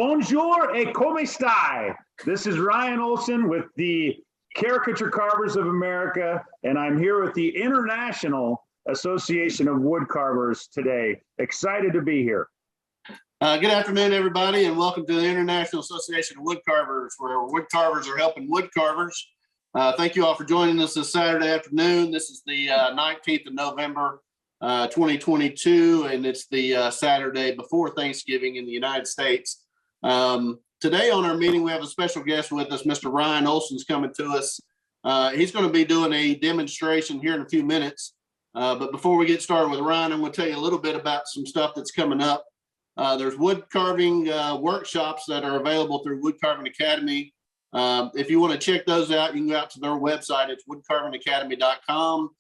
Bonjour et come stai? This is Ryan Olsen with the Caricature Carvers of America, and I'm here with the International Association of Woodcarvers today. Excited to be here. Good afternoon, everybody, and welcome to the International Association of Woodcarvers, where woodcarvers are helping woodcarvers. Thank you all for joining us this Saturday afternoon. This is the 19th of November, 2022, and it's the Saturday before Thanksgiving in the United States. Today on our meeting, we have a special guest with us. Mr. Ryan Olsen's coming to us. He's going to be doing a demonstration here in a few minutes. But before we get started with Ryan, I'm going to tell you a little bit about some stuff that's coming up. There's wood carving workshops that are available through Woodcarving Academy. If you want to check those out, you can go out to their website. It's woodcarvingacademy.com.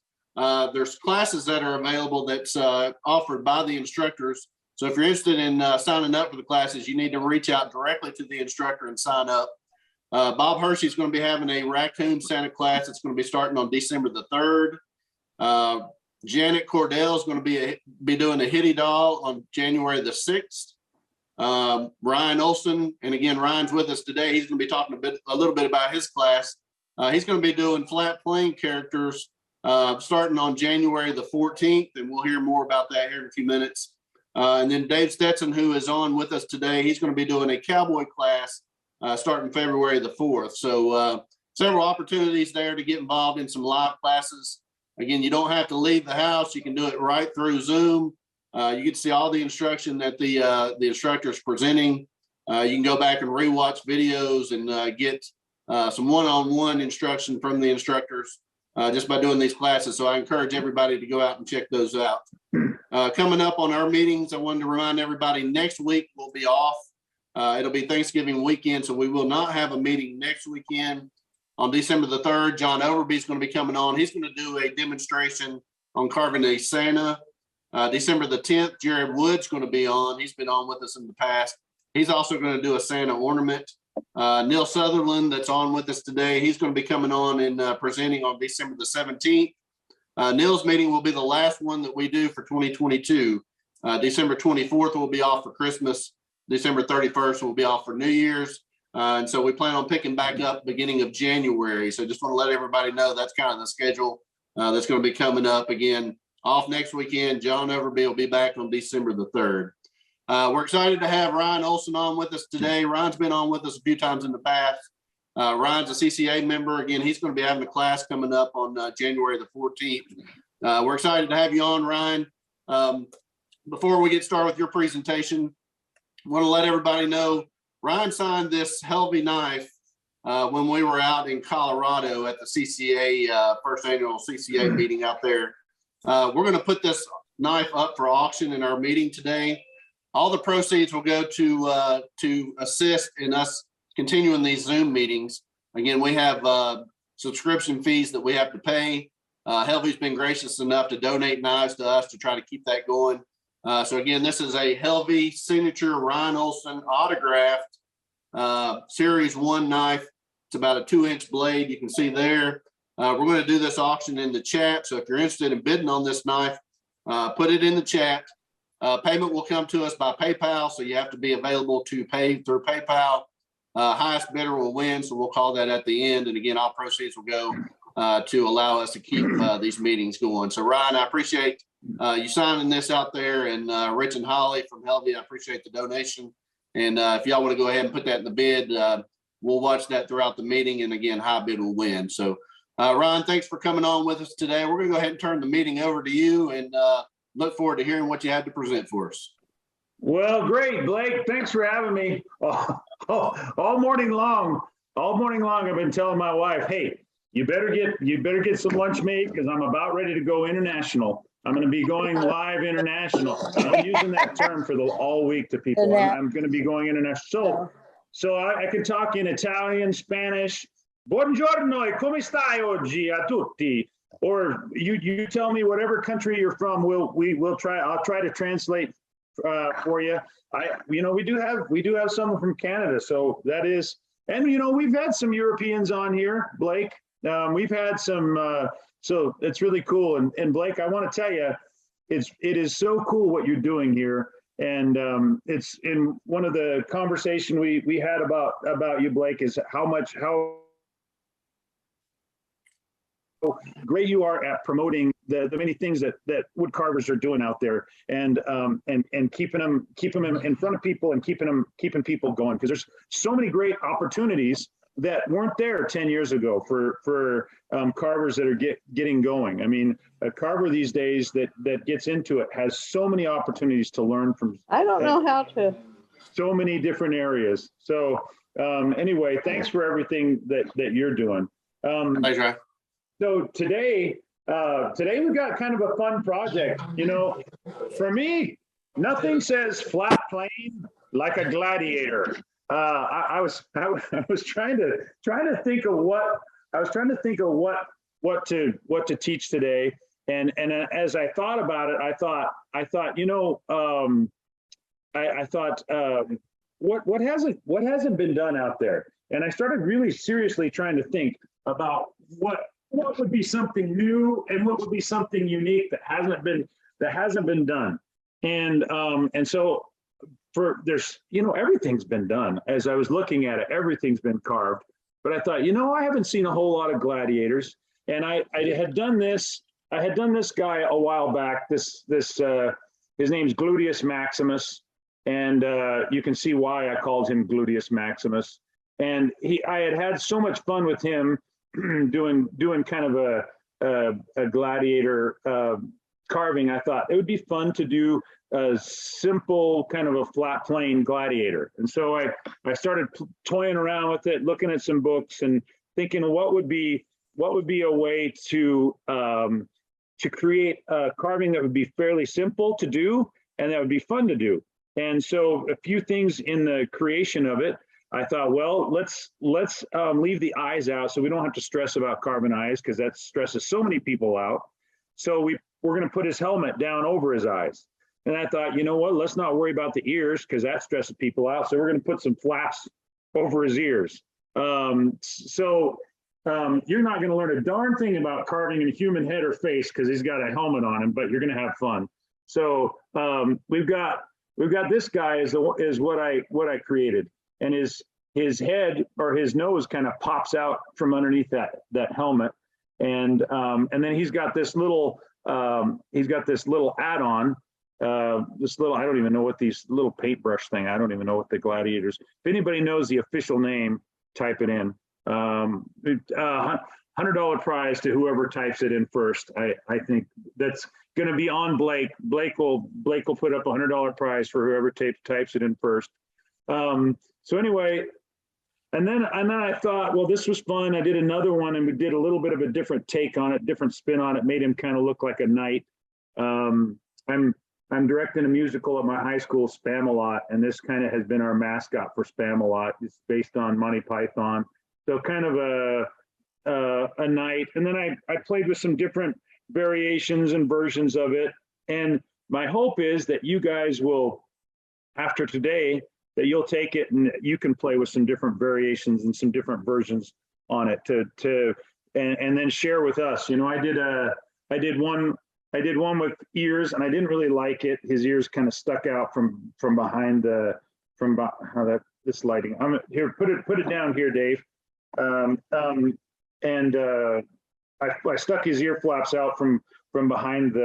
There's classes that are available that's offered by the instructors. So if you're interested in signing up for the classes, you need to reach out directly to the instructor and sign up. Bob Hershey's going to be having a raccoon Santa class. It's going to be starting on December the 3rd. Janet Cordell is going to be doing a hitty doll on January the 6th. Ryan Olsen, and again, Ryan's with us today. He's going to be talking a little bit about his class. He's going to be doing flat plane characters starting on January the 14th, and we'll hear more about that here in a few minutes. And then Dave Stetson, who is on with us today, he's going to be doing a cowboy class starting February the 4th. So several opportunities there to get involved in some live classes. Again, you don't have to leave the house. You can do it right through Zoom. You get to see all the instruction that the instructor is presenting. You can go back and rewatch videos and get some one-on-one instruction from the instructors just by doing these classes. So I encourage everybody to go out and check those out. Coming up on our meetings, I wanted to remind everybody next week we'll be off. It'll be Thanksgiving weekend, so we will not have a meeting next weekend. On December the 3rd, John Overby is going to be coming on. He's going to do a demonstration on carving a Santa. December the 10th, Jared Wood's going to be on. He's been on with us in the past. He's also going to do a Santa ornament. Neil Sutherland, that's on with us today, he's going to be coming on and presenting on December the 17th. Neil's meeting will be the last one that we do for 2022. December 24th will be off for Christmas. December 31st will be off for New Year's. And so we plan on picking back up beginning of January. So just want to let everybody know that's kind of the schedule that's going to be coming up. Again, off next weekend. John Overby will be back on December the 3rd. We're excited to have Ryan Olsen on with us today. Ryan's been on with us a few times in the past. Ryan's a CCA member. Again, he's going to be having a class coming up on January the 14th. We're excited to have you on, Ryan. Before we get started with your presentation, I want to let everybody know Ryan signed this Helvey knife when we were out in Colorado at the CCA, first annual CCA meeting out there. We're going to put this knife up for auction in our meeting today. All the proceeds will go to assist in us continuing these Zoom meetings. Again, we have subscription fees that we have to pay. Helvey's been gracious enough to donate knives to us to try to keep that going. So again, this is a Helvey signature Ryan Olsen autographed Series 1 knife. It's about a 2-inch blade. You can see there. We're going to do this auction in the chat. So if you're interested in bidding on this knife, put it in the chat. Payment will come to us by PayPal, so you have to be available to pay through PayPal. Highest bidder will win, so we'll call that at the end. And again, all proceeds will go to allow us to keep these meetings going. So Ryan, I appreciate you signing this out there, and Rich and Holly from Helvey, I appreciate the donation. And if y'all want to go ahead and put that in the bid, we'll watch that throughout the meeting. And again, high bid will win. So Ryan, thanks for coming on with us today. We're going to go ahead and turn the meeting over to you, and look forward to hearing what you had to present for us. Well, great, Blake. Thanks for having me. All morning long, I've been telling my wife, hey, you better get some lunch made, because I'm about ready to go international. I'm going to be going live international. I'm using that term for all week to people. I'm going to be going international. So I can talk in Italian, Spanish. Buongiorno e come stai oggi a tutti? Or you tell me whatever country you're from. We'll try. I'll try to translate for you. We do have someone from Canada, so that is, and we've had some Europeans on here, Blake. We've had some. So it's really cool. And Blake, I want to tell you, it is so cool what you're doing here. And it's in one of the conversation we had about you, Blake, is how great you are at promoting the many things that wood carvers are doing out there, and keeping them in front of people and keeping people going, because there's so many great opportunities that weren't there 10 years ago for carvers that are getting going. I mean, a carver these days that gets into it has so many opportunities to learn from. I don't know how to. So many different areas. So anyway, thanks for everything that you're doing. Thanks, Ryan. So today we've got kind of a fun project. You know, for me, nothing says flat plane like a gladiator. I was trying to think of what to teach today, and as I thought about it, I thought you know, I thought what hasn't been done out there, and I started really seriously trying to think about what would be something new and what would be something unique that hasn't been done, and so there's, you know, everything's been done. As I was looking at it, everything's been carved, but I thought, you know, I haven't seen a whole lot of gladiators, and I had done this guy a while back. His name's Gluteus Maximus, and you can see why I called him Gluteus Maximus. And I had so much fun with him doing kind of a gladiator carving. I thought it would be fun to do a simple kind of a flat plane gladiator. And so I started toying around with it, looking at some books and thinking what would be a way to create a carving that would be fairly simple to do and that would be fun to do. And so a few things in the creation of it, I thought, well, let's leave the eyes out so we don't have to stress about carving eyes, because that stresses so many people out. So we're going to put his helmet down over his eyes. And I thought, you know what, let's not worry about the ears, because that stresses people out. So we're going to put some flaps over his ears. You're not going to learn a darn thing about carving a human head or face because he's got a helmet on him, but you're going to have fun. So we've got this guy is what I created, and his head or his nose kind of pops out from underneath that helmet, and then he's got this little add-on. I don't even know what these little paintbrush thing. I don't even know what the gladiators. If anybody knows the official name, type it in. $100 prize to whoever types it in first. I think that's going to be on Blake. Blake will put up $100 prize for whoever types it in first. So anyway, and then I thought, well, this was fun. I did another one, and we did a little bit of a different take on it, different spin on it. Made him kind of look like a knight. I'm directing a musical at my high school, Spam-A-Lot, and this kind of has been our mascot for Spam-A-Lot. It's based on Monty Python. So kind of a knight. And then I played with some different variations and versions of it. And my hope is that you guys will, after today, that you'll take it and you can play with some different variations and some different versions on it and then share with us. You know, I did one with ears, and I didn't really like it. His ears kind of stuck out from behind this lighting. Here, put it down here, Dave. I stuck his ear flaps out from behind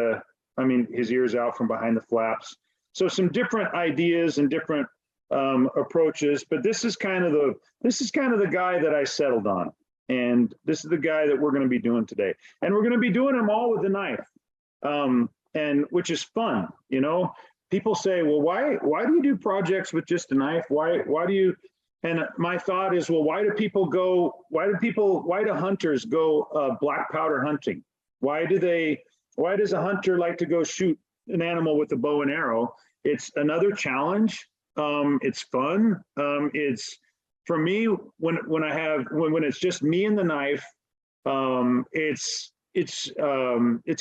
his ears out from behind the flaps. So some different ideas and different approaches, but this is kind of the guy that I settled on, and this is the guy that we're going to be doing today, and we're going to be doing them all with a knife. And which is fun, you know. People say, well, why do you do projects with just a knife? Why do you? And my thought is, well, why do hunters go black powder hunting? Why does a hunter like to go shoot an animal with a bow and arrow? It's another challenge. It's fun. It's, for me, when it's just me and the knife, it's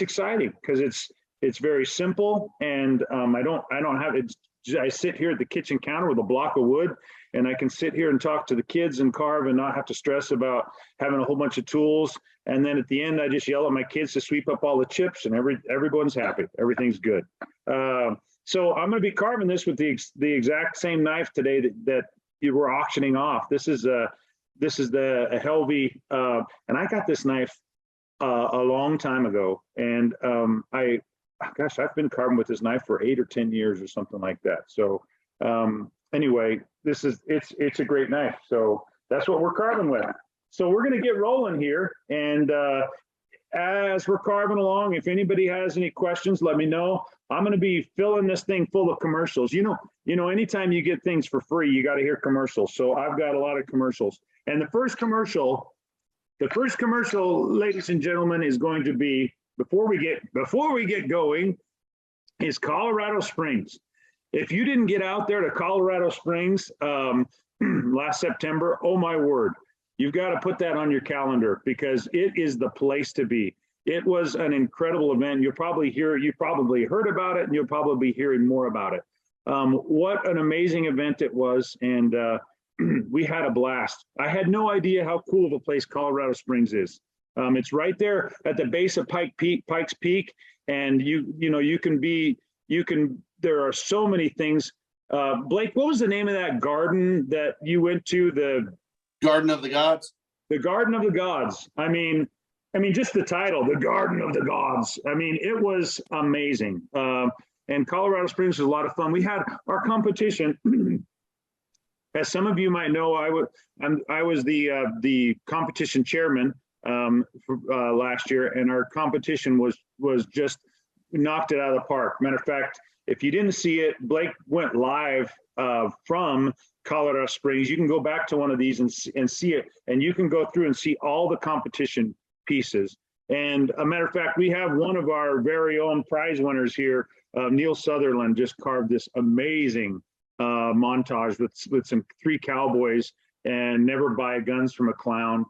exciting because it's very simple, and I don't have it. I sit here at the kitchen counter with a block of wood, and I can sit here and talk to the kids and carve and not have to stress about having a whole bunch of tools. And then at the end, I just yell at my kids to sweep up all the chips, and everyone's happy. Everything's good. So I'm going to be carving this with the exact same knife today that you were auctioning off. This is the Helvey, and I got this knife a long time ago, and gosh, I've been carving with this knife for 8 or 10 years or something like that. So anyway, it's a great knife. So that's what we're carving with. So we're going to get rolling here, and as we're carving along, if anybody has any questions, let me know. I'm going to be filling this thing full of commercials. You know, anytime you get things for free, you got to hear commercials. So I've got a lot of commercials. And the first commercial, ladies and gentlemen, is going to be before we get going, is Colorado Springs. If you didn't get out there to Colorado Springs last September, oh my word, you've got to put that on your calendar because it is the place to be. It was an incredible event. You probably heard about it, and you'll probably be hearing more about it. What an amazing event it was, and we had a blast. I had no idea how cool of a place Colorado Springs is. It's right there at the base of Pikes Peak, and there are so many things. Blake, what was the name of that garden that you went to? The Garden of the Gods. The Garden of the Gods. I mean, just the title, The Garden of the Gods. I mean, it was amazing. And Colorado Springs was a lot of fun. We had our competition. As some of you might know, I was the competition chairman last year, and our competition was just knocked it out of the park. Matter of fact, if you didn't see it, Blake went live from Colorado Springs. You can go back to one of these and see it, and you can go through and see all the competition pieces. And a matter of fact, we have one of our very own prize winners here, Neil Sutherland, just carved this amazing montage with some 3 cowboys and never buy guns from a clown.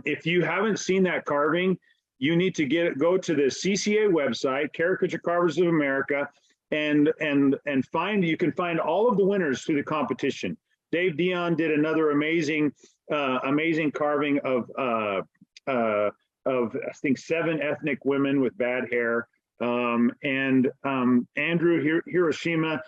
If you haven't seen that carving, you need to go to the CCA website, Caricature Carvers of America, and you can find all of the winners through the competition. Dave Dion did another amazing carving of I think 7 ethnic women with bad hair. And Andrew Hiroshima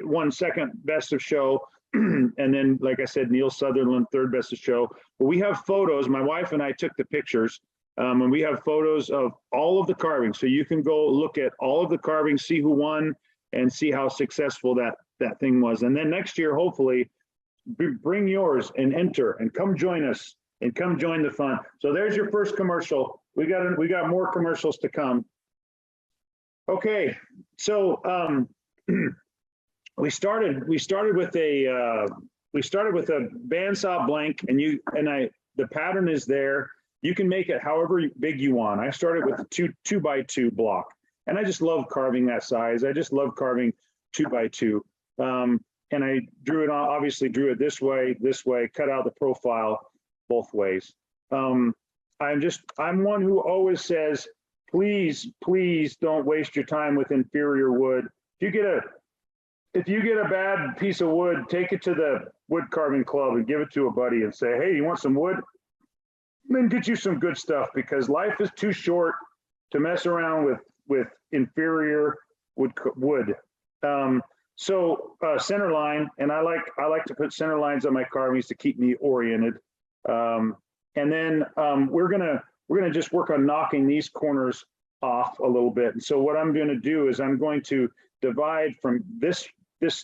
won second best of show. And then, like I said, Neil Sutherland, third best of show. But we have photos. My wife and I took the pictures, and we have photos of all of the carvings. So you can go look at all of the carvings, see who won, and see how successful that thing was. And then next year, hopefully, bring yours and enter and come join us and come join the fun. So there's your first commercial. We got more commercials to come. Okay, so we started with a bandsaw blank, and the pattern is there. You can make it however big you want. I started with a 2x2 block, and I just love carving that size. I just love carving 2x2. And I obviously drew it this way, cut out the profile both ways. I'm one who always says, please don't waste your time with inferior wood. If you get a bad piece of wood, take it to the wood carving club and give it to a buddy and say, hey, you want some wood? And then get you some good stuff, because life is too short to mess around with inferior wood. Center line, and I like to put center lines on my carvings to keep me oriented. And then we're gonna just work on knocking these corners off a little bit. And so what I'm going to do is I'm going to divide from this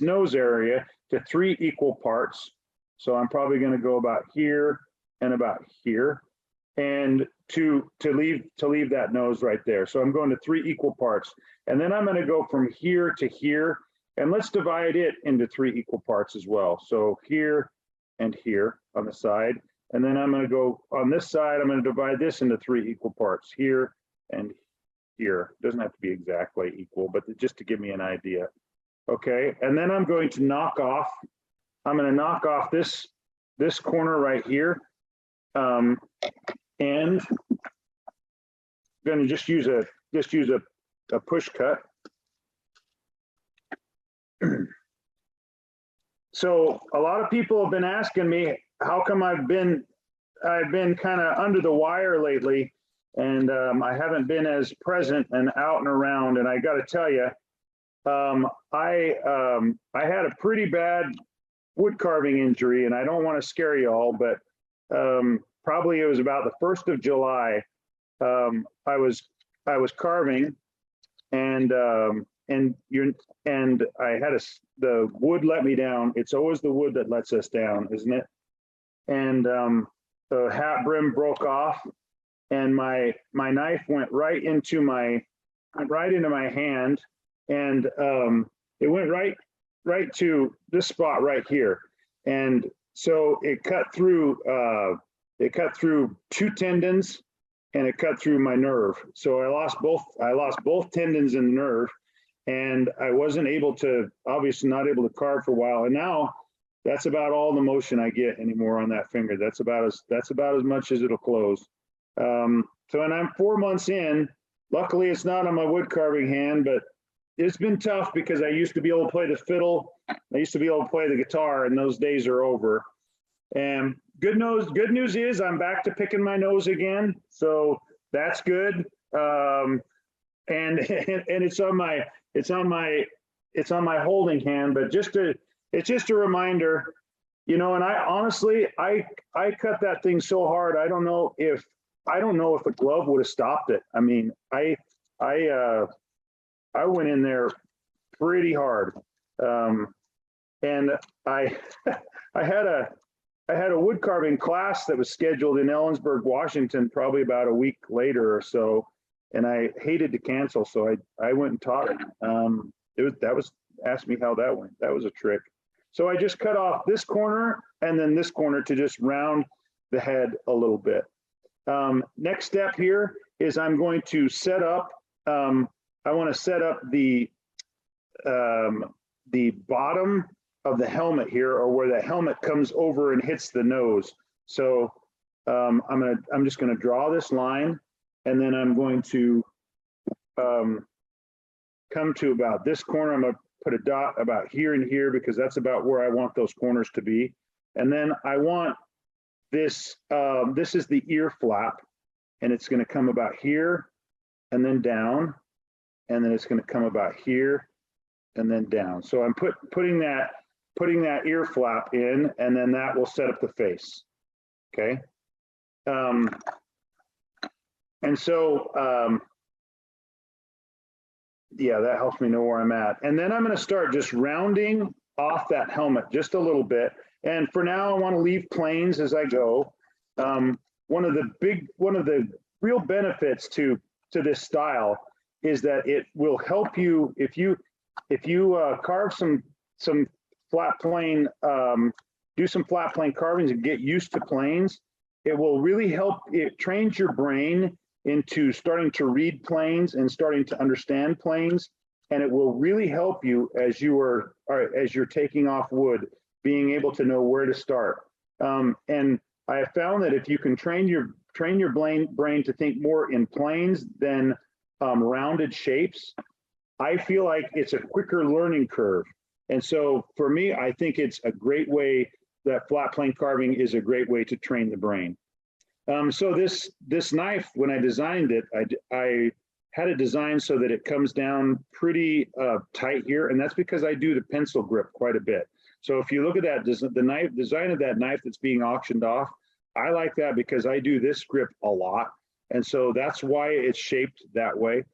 nose area to 3 equal parts. So I'm probably going to go about here and about here, and to leave that nose right there. So I'm going to 3 equal parts, and then I'm going to go from here to here, and let's divide it into 3 equal parts as well. So here and here on the side. And then I'm going to go on this side, I'm going to divide this into 3 equal parts, here and here. It doesn't have to be exactly equal, but just to give me an idea. Okay, and then I'm going to knock off this corner right here. And I'm going to just use a push cut. So a lot of people have been asking me, how come I've been kind of under the wire lately, and I haven't been as present and out and around. And I got to tell you, I had a pretty bad wood carving injury, and I don't want to scare you all, but probably it was about the 1st of July. I was carving, and I had the wood let me down. It's always the wood that lets us down, isn't it? And the hat brim broke off, and my knife went right into my hand, and it went right to this spot right here, and so it cut through 2 tendons, and it cut through my nerve. So I lost both tendons and nerve, and I wasn't able to, obviously not able to carve for a while. And now that's about all the motion I get anymore on that finger. That's about as much as it'll close. So, and I'm 4 months in. Luckily, it's not on my wood carving hand, but it's been tough because I used to be able to play the fiddle. I used to be able to play the guitar, and those days are over. And good news is I'm back to picking my nose again, so that's good. And it's on my holding hand, but it's just a reminder, you know. And I honestly, I cut that thing so hard. I don't know if a glove would have stopped it. I mean, I went in there pretty hard, and I had a wood carving class that was scheduled in Ellensburg, Washington, probably about a week later or so, and I hated to cancel, so I went and taught it. Ask me how that went. That was a trick. So I just cut off this corner and then this corner to just round the head a little bit. Next step here is I'm going to set up. I want to set up the bottom of the helmet here, or where the helmet comes over and hits the nose. So I'm just going to draw this line, and then I'm going to come to about this corner. I'm going to put a dot about here and here, because that's about where I want those corners to be. And then I want this, this is the ear flap, and it's going to come about here and then down, and then it's going to come about here and then down. So I'm putting that ear flap in, and then that will set up the face. Okay. And so, yeah, that helps me know where I'm at. And then I'm going to start just rounding off that helmet just a little bit. And for now, I want to leave planes as I go. One of the real benefits to this style is that it will help you if you carve some flat plane, do some flat plane carvings and get used to planes. It will really help. It trains your brain into starting to read planes and starting to understand planes, and it will really help you as you're taking off wood, being able to know where to start. And I have found that if you can train your brain to think more in planes than rounded shapes, I feel like it's a quicker learning curve. And so for me, I think it's a great way, that flat plane carving is a great way to train the brain. So this knife, when I designed it, I had it designed so that it comes down pretty tight here, and that's because I do the pencil grip quite a bit. So if you look at that, the design of that knife that's being auctioned off, I like that because I do this grip a lot, and so that's why it's shaped that way.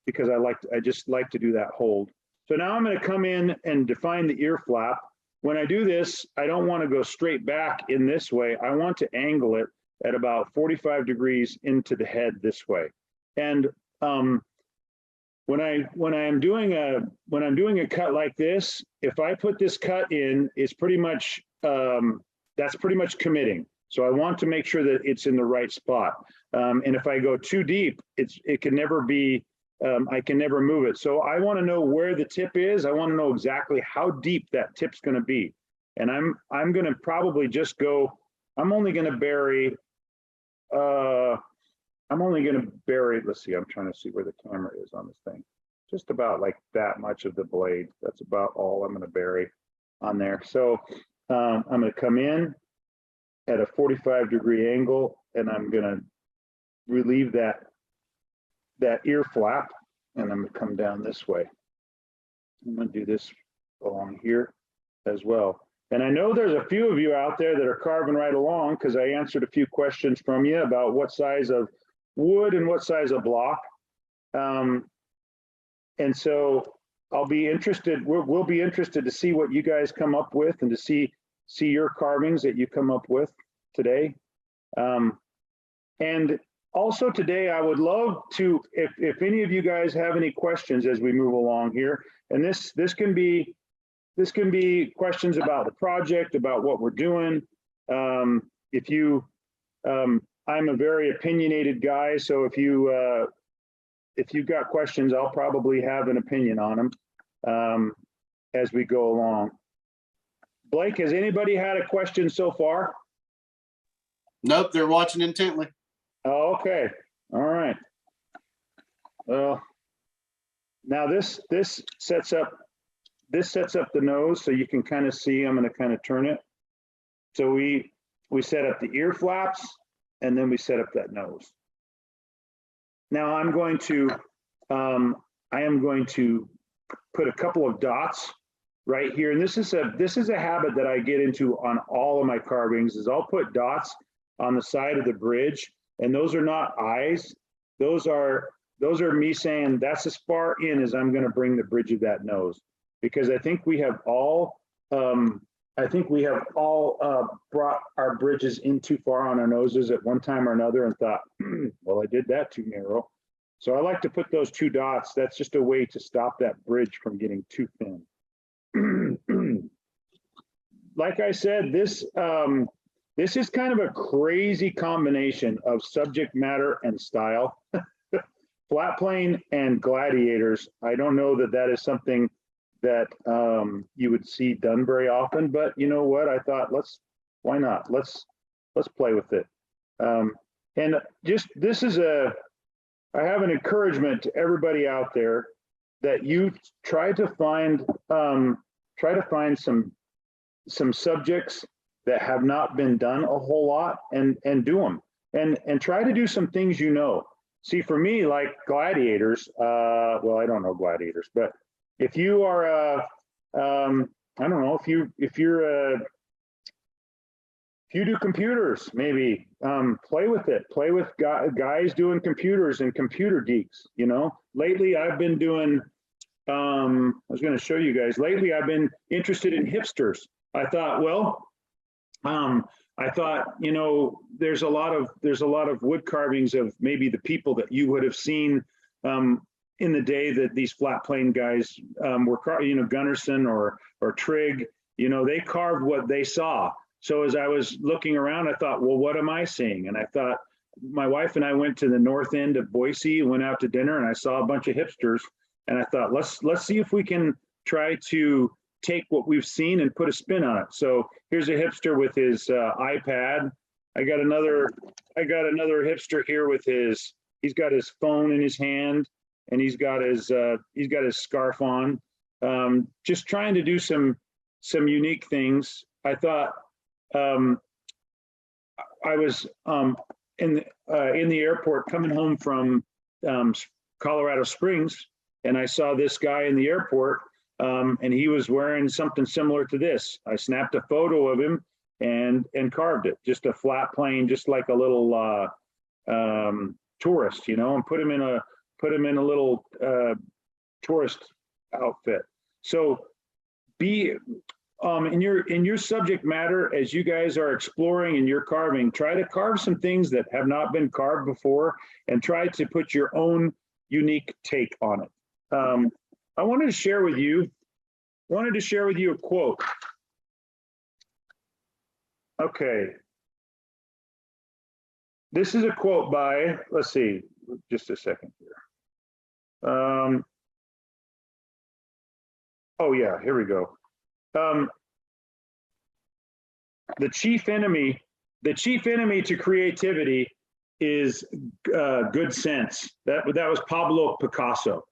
Because I just like to do that hold. So now I'm going to come in and define the ear flap. When I do this, I don't want to go straight back in this way. I want to angle it at about 45 degrees into the head this way. And when I'm doing a cut like this, if I put this cut in, it's pretty much that's pretty much committing. So I want to make sure that it's in the right spot. And if I go too deep, it can never be. I can never move it. So I want to know where the tip is. I want to know exactly how deep that tip's going to be. And I'm going to probably just go, I'm only going to bury, let's see, I'm trying to see where the camera is on this thing. Just about like that much of the blade. That's about all I'm going to bury on there. So I'm going to come in at a 45-degree angle, and I'm going to relieve that ear flap, and I'm going to come down this way. I'm going to do this along here as well. And I know there's a few of you out there that are carving right along because I answered a few questions from you about what size of wood and what size of block. And so I'll be interested, we'll be interested to see what you guys come up with and to see your carvings that you come up with today. And also today, I would love to, if any of you guys have any questions as we move along here, and this can be questions about the project, about what we're doing. If you, I'm a very opinionated guy, so if you've got questions, I'll probably have an opinion on them as we go along. Blake, has anybody had a question so far? Nope, they're watching intently. Oh, okay. All right. Well, now this sets up the nose so you can kind of see. I'm going to kind of turn it. So we set up the ear flaps and then we set up that nose. Now I am going to put a couple of dots right here, and this is a habit that I get into on all of my carvings. Is I'll put dots on the side of the bridge, and those are not eyes. Those are me saying that's as far in as I'm going to bring the bridge of that nose, because I think we have all brought our bridges in too far on our noses at one time or another and thought, well, I did that too narrow. So I like to put those two dots. That's just a way to stop that bridge from getting too thin. Like I said, this is kind of a crazy combination of subject matter and style. Flat plane and gladiators. I don't know that is something that you would see done very often, but you know what? I thought, why not? Let's play with it. And just I have an encouragement to everybody out there that you try to find some subjects that have not been done a whole lot and do them and try to do some things. See, for me, like gladiators, well, I don't know gladiators, but if you are I don't know, if you do computers, maybe play with it. Play with guys doing computers and computer geeks. Lately I've been doing. I was going to show you guys. Lately I've been interested in hipsters. I thought, there's a lot of wood carvings of maybe the people that you would have seen in the day that these flat plane guys were, Gunnarsson or Trigg. They carved what they saw. So as I was looking around, I thought, well, what am I seeing? And I thought, my wife and I went to the north end of Boise and went out to dinner, and I saw a bunch of hipsters. And I thought, let's see if we can try to take what we've seen and put a spin on it. So here's a hipster with his iPad. I got another hipster here with he's got his phone in his hand, and he's got his scarf on. Just trying to do some unique things. I thought I was in the airport coming home from Colorado Springs, and I saw this guy in the airport, and he was wearing something similar to this. I snapped a photo of him and carved it, just a flat plane, just like a little tourist, and put him in a little tourist outfit. So be in your subject matter, as you guys are exploring in your carving, try to carve some things that have not been carved before, and try to put your own unique take on it. I wanted to share with you a quote. Okay. This is a quote by, let's see, just a second here. Oh yeah, here we go. The chief enemy to creativity is good sense. That was Pablo Picasso.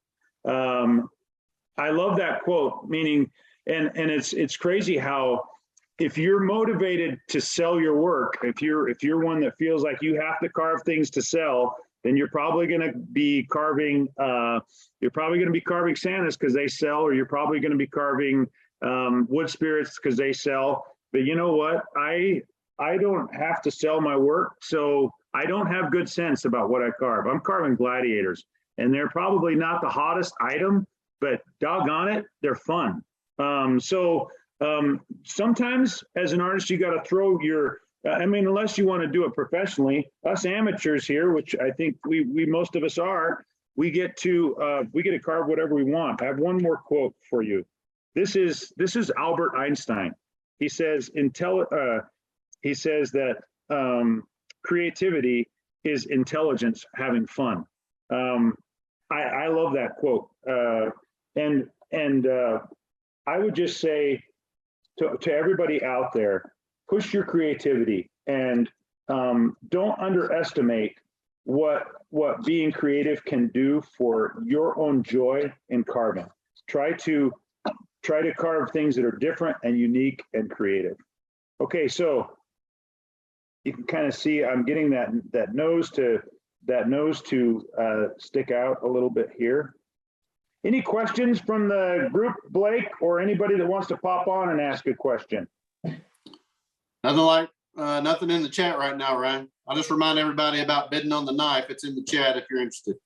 I love that quote, meaning, and it's crazy how, if you're motivated to sell your work, if you're one that feels like you have to carve things to sell, then you're probably going to be carving, Santas because they sell, or you're probably going to be carving wood spirits because they sell. But you know what? I don't have to sell my work, so I don't have good sense about what I carve. I'm carving gladiators, and they're probably not the hottest item, but doggone it, they're fun. Sometimes as an artist, you got to throw your, unless you want to do it professionally, us amateurs here, which I think we most of us are, we get to carve whatever we want. I have one more quote for you. This is Albert Einstein. He says that creativity is intelligence having fun. I love that quote. And I would just say to everybody out there, push your creativity and don't underestimate what being creative can do for your own joy in carving. Try to carve things that are different and unique and creative. Okay, so you can kind of see I'm getting that nose to stick out a little bit here. Any questions from the group, Blake, or anybody that wants to pop on and ask a question? Nothing in the chat right now, Ryan. I'll just remind everybody about bidding on the knife. It's in the chat if you're interested.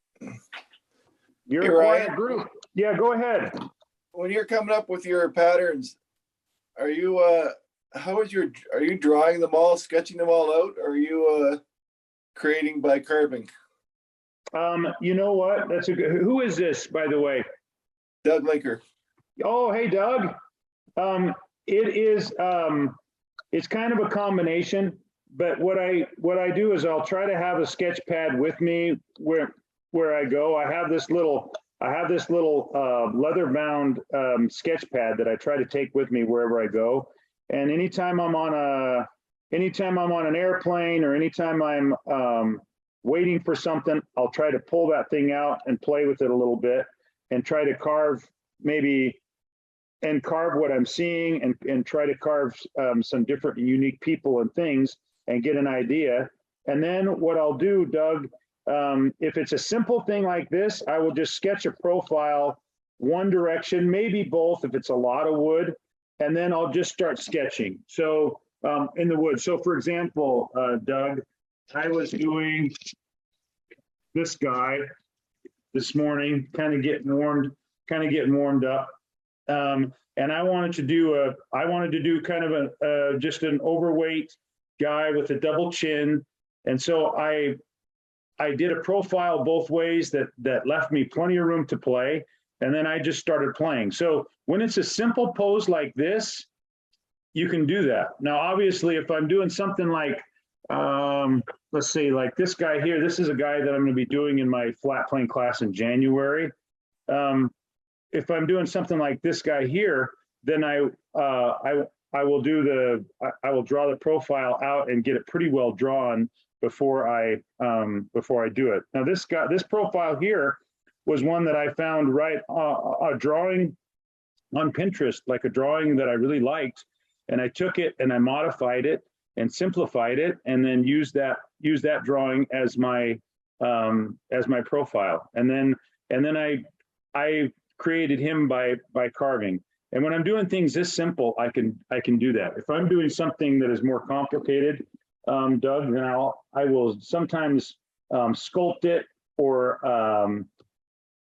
You're a quiet group. Yeah, go ahead. When you're coming up with your patterns, are you are you drawing them all, sketching them all out, or are you creating by carving? You know what? That's a good. Who is this, by the way? Doug Linker. Oh, hey, Doug. It's kind of a combination, but what I do is I'll try to have a sketch pad with me where I go. I have this little leather bound sketch pad that I try to take with me wherever I go. And anytime I'm on an airplane, or anytime I'm waiting for something, I'll try to pull that thing out and play with it a little bit and try to carve what I'm seeing and try to carve some different and unique people and things and get an idea. And then what I'll do, Doug, if it's a simple thing like this, I will just sketch a profile one direction, maybe both if it's a lot of wood, and then I'll just start sketching. So in the wood. So for example, Doug, I was doing this guy this morning, kind of getting warmed up. And I wanted to do kind of just an overweight guy with a double chin. And so I did a profile both ways that left me plenty of room to play. And then I just started playing. So when it's a simple pose like this, you can do that. Now, obviously, if I'm doing something like, let's see, like this guy here, this is a guy that I'm going to be doing in my flat plane class in January. If I'm doing something like this guy here, then I will draw the profile out and get it pretty well drawn before I do it. Now this profile here was one that I found a drawing on Pinterest, like a drawing that I really liked, and I took it and I modified it and simplified it, and then used that drawing as my profile, and then I created him by carving. And when I'm doing things this simple, I can do that. If I'm doing something that is more complicated, Doug, then I will sometimes sculpt it or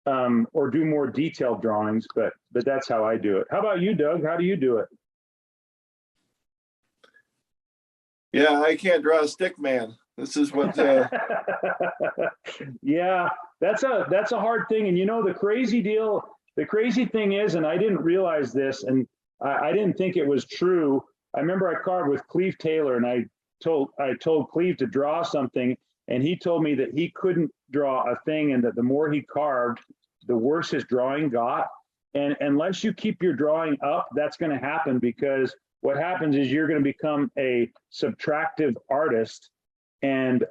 do more detailed drawings, but that's how I do it. How about you, Doug? How do you do it? Yeah, I can't draw a stick man. This is what. Yeah, that's a hard thing. And you know, the crazy thing is, and I didn't realize this, and I didn't think it was true. I remember I carved with Cleve Taylor, and I told Cleve to draw something, and he told me that he couldn't draw a thing, and that the more he carved, the worse his drawing got. And unless you keep your drawing up, that's going to happen, because what happens is you're going to become a subtractive artist. And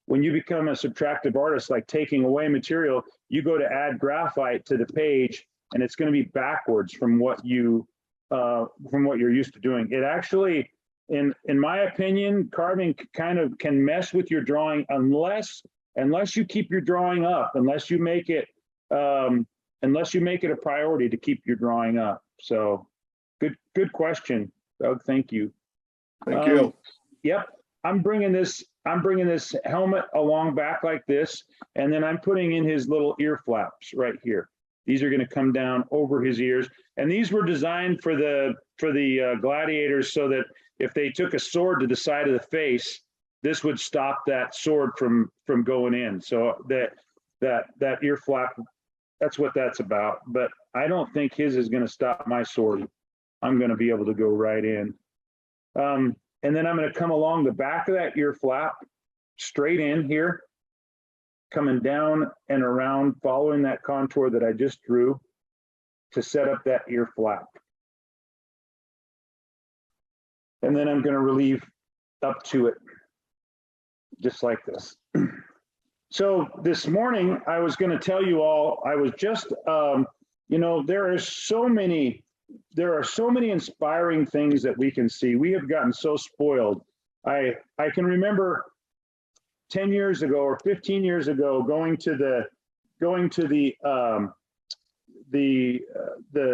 when you become a subtractive artist, like taking away material, you go to add graphite to the page, and it's going to be backwards from what you're used to doing. It actually, in my opinion, carving kind of can mess with your drawing unless unless you keep your drawing up, unless you make it a priority to keep your drawing up. So good question, Doug. Thank you. Thank you. Yep. I'm bringing this helmet along back like this, and then I'm putting in his little ear flaps right here. These are going to come down over his ears, and these were designed for the gladiators, so that if they took a sword to the side of the face, this would stop that sword from going in. So that ear flap, that's what that's about. But I don't think his is going to stop my sword. I'm going to be able to go right in. And then I'm going to come along the back of that ear flap, straight in here, coming down and around, following that contour that I just drew to set up that ear flap. And then I'm going to relieve up to it, just like this. So this morning, I was going to tell you all, I was just, you know, there are so many inspiring things that we can see. We have gotten so spoiled. I can remember 10 years ago or 15 years ago going to the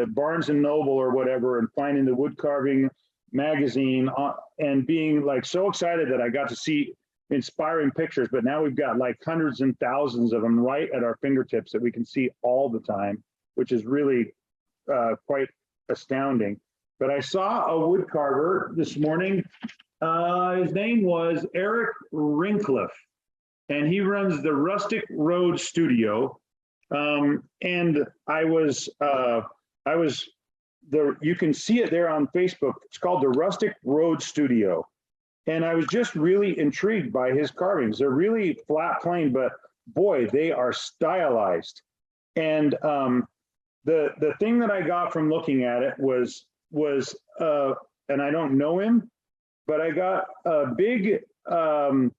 Barnes and Noble or whatever, and finding the Woodcarving magazine and being like so excited that I got to see inspiring pictures. But now we've got like hundreds and thousands of them right at our fingertips that we can see all the time, which is really quite astounding. But I saw a woodcarver this morning. His name was Eric Rincliffe, and he runs the Rustic Road Studio. And you can see it there on Facebook. It's called the Rustic Road Studio. And I was just really intrigued by his carvings. They're really flat plane, but boy, they are stylized. And the thing that I got from looking at it was and I don't know him, but I got a big a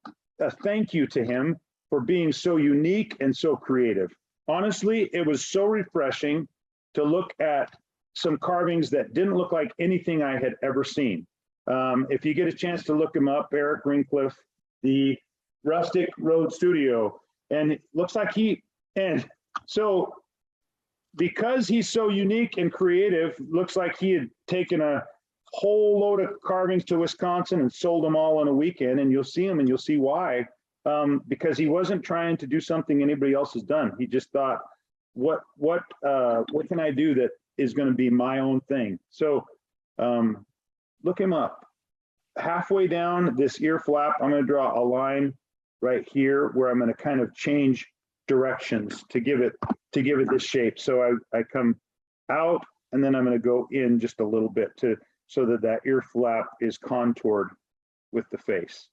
thank you to him for being so unique and so creative. Honestly, it was so refreshing to look at some carvings that didn't look like anything I had ever seen. If you get a chance to look him up, Eric Rincliffe, the Rustic Road Studio, and it looks like so because he's so unique and creative, looks like he had taken a whole load of carvings to Wisconsin and sold them all in a weekend, and you'll see him and you'll see why. Because he wasn't trying to do something anybody else has done. He just thought, what can I do that is going to be my own thing? So look him up. Halfway down this ear flap, I'm going to draw a line right here where I'm going to kind of change directions to give it this shape. So I come out, and then I'm going to go in just a little bit so that ear flap is contoured with the face.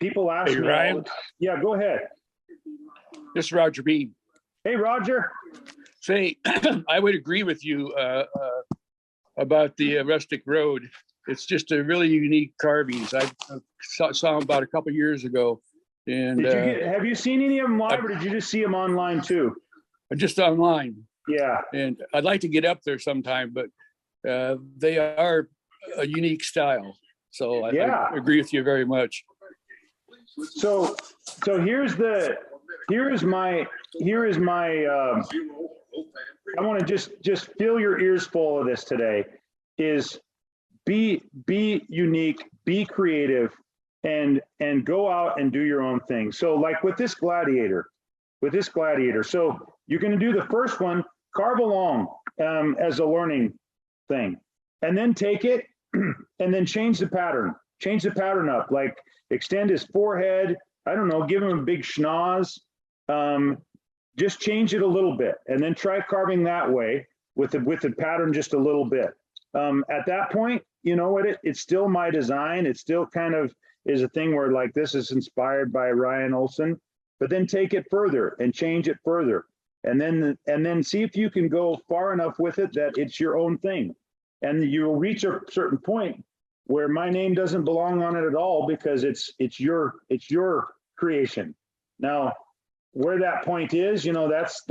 People ask me, Ryan. Yeah, go ahead. This is Roger Bean. Hey, Roger. Say, I would agree with you about the Rustic Road. It's just a really unique carvings. I saw them about a couple years ago. And have you seen any of them live, or did you just see them online too? Just online. Yeah. And I'd like to get up there sometime, but they are a unique style. So I agree with you very much. So here is my I want to just fill your ears full of this today. Is be unique, be creative, and go out and do your own thing. So like with this gladiator, so you're going to do the first one, carve along as a learning thing, and then take it and then change the pattern up, like extend his forehead. I don't know, give him a big schnoz. Just change it a little bit, and then try carving that way with the pattern just a little bit. At that point, you know what? It's still my design. It still kind of is a thing where like this is inspired by Ryan Olsen, but then take it further and change it further, and then see if you can go far enough with it that it's your own thing, and you'll reach a certain point where my name doesn't belong on it at all because it's your creation. Now, where that point is, you know, that's